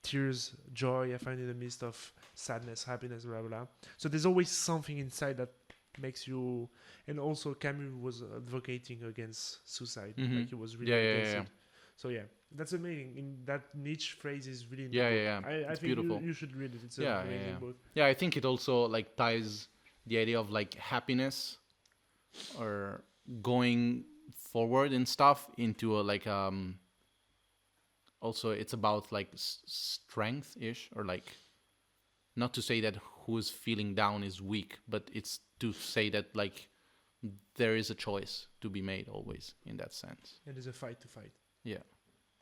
tears joy. I found in the midst of sadness happiness, blah blah. So there's always something inside that makes you. And also Camus was advocating against suicide. Mhm. Like he was really Yeah, against yeah. it. So yeah, that's amazing. In that Nietzsche phrase is really in the Yeah. book. I It's think beautiful. you should read it. It's Yeah, an yeah, amazing yeah. book. Yeah, I think it also like ties the idea of like happiness or going forward and stuff into a like also it's about like strength ish, or like, not to say that who is feeling down is weak, but it's to say that like there is a choice to be made always in that sense. And there's a fight to fight. Yeah,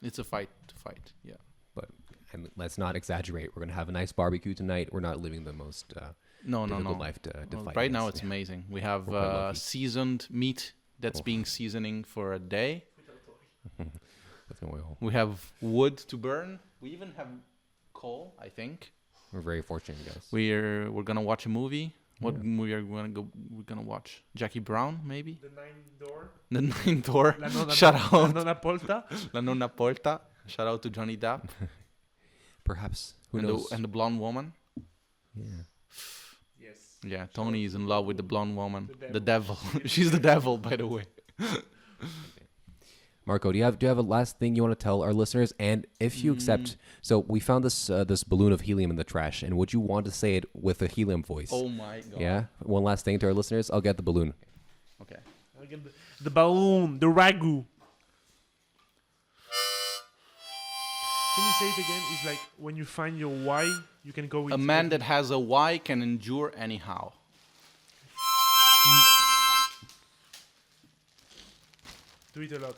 it's a fight to fight. Yeah. and let's not exaggerate. We're gonna have a nice barbecue tonight. We're not living the most No. difficult life to Well, fight. right now this. it's Yeah. amazing. We have We're quite lucky. seasoned meat that's Oh. being seasoning for a day. With no oil. We have wood to burn. We even have coal, I think. We're very fortunate, guys. We're gonna watch a movie. What Yeah. movie are we gonna go? We're gonna watch Jackie Brown, maybe. The Nine Door. The Ninth Door. La nonna, Shout La out nonna Polta. La Nonna Porta. Shout out to Johnny Depp Perhaps. Who and knows? the blonde woman. Yeah. Yes. Yeah, Tony is in love with the blonde woman. The The devil. She's the devil, by the way. Marco, do you have a last thing you want to tell our listeners? And if you accept, so we found this balloon of helium in the trash, and would you want to say it with a helium voice? Oh my god. Yeah. One last thing to our listeners. I'll get the balloon. Okay. I'll get the balloon, the ragu. Can you say it again? It's like when you find your why, you can go with A man that has a why can endure anyhow. do it a lot.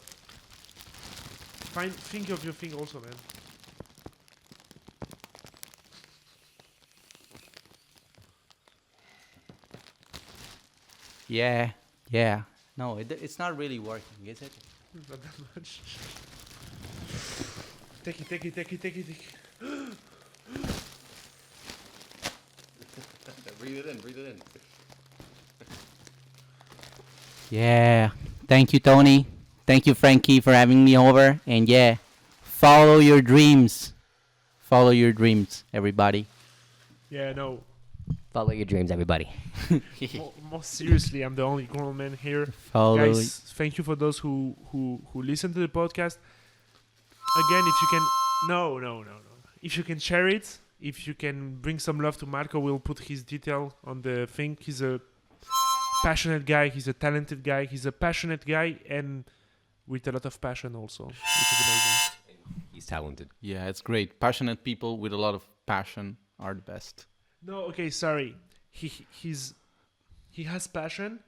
Think of your thing also, man. Yeah. No, it's not really working, is it? Not that much. Take it. Breathe it in. Yeah. Thank you, Tony. Thank you, Frankie, for having me over. And yeah, follow your dreams. Follow your dreams, everybody. Yeah, no. Follow your dreams, everybody. More seriously, I'm the only grown man here. Follow. Guys, thank you for those who listen to the podcast. Again, if you can, no. If you can share it, if you can bring some love to Marco, we'll put his detail on the thing. He's a passionate guy. He's a talented guy. He's a passionate guy, and with a lot of passion also, which is amazing. He's talented. Yeah, it's great. Passionate people with a lot of passion are the best. No, okay, sorry. He has passion.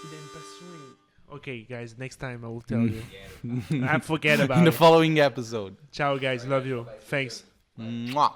Il a une passion. Okay, guys, next time I will tell you. I forget In about the it. following episode. Ciao, guys. Love you. Thanks. Mwah.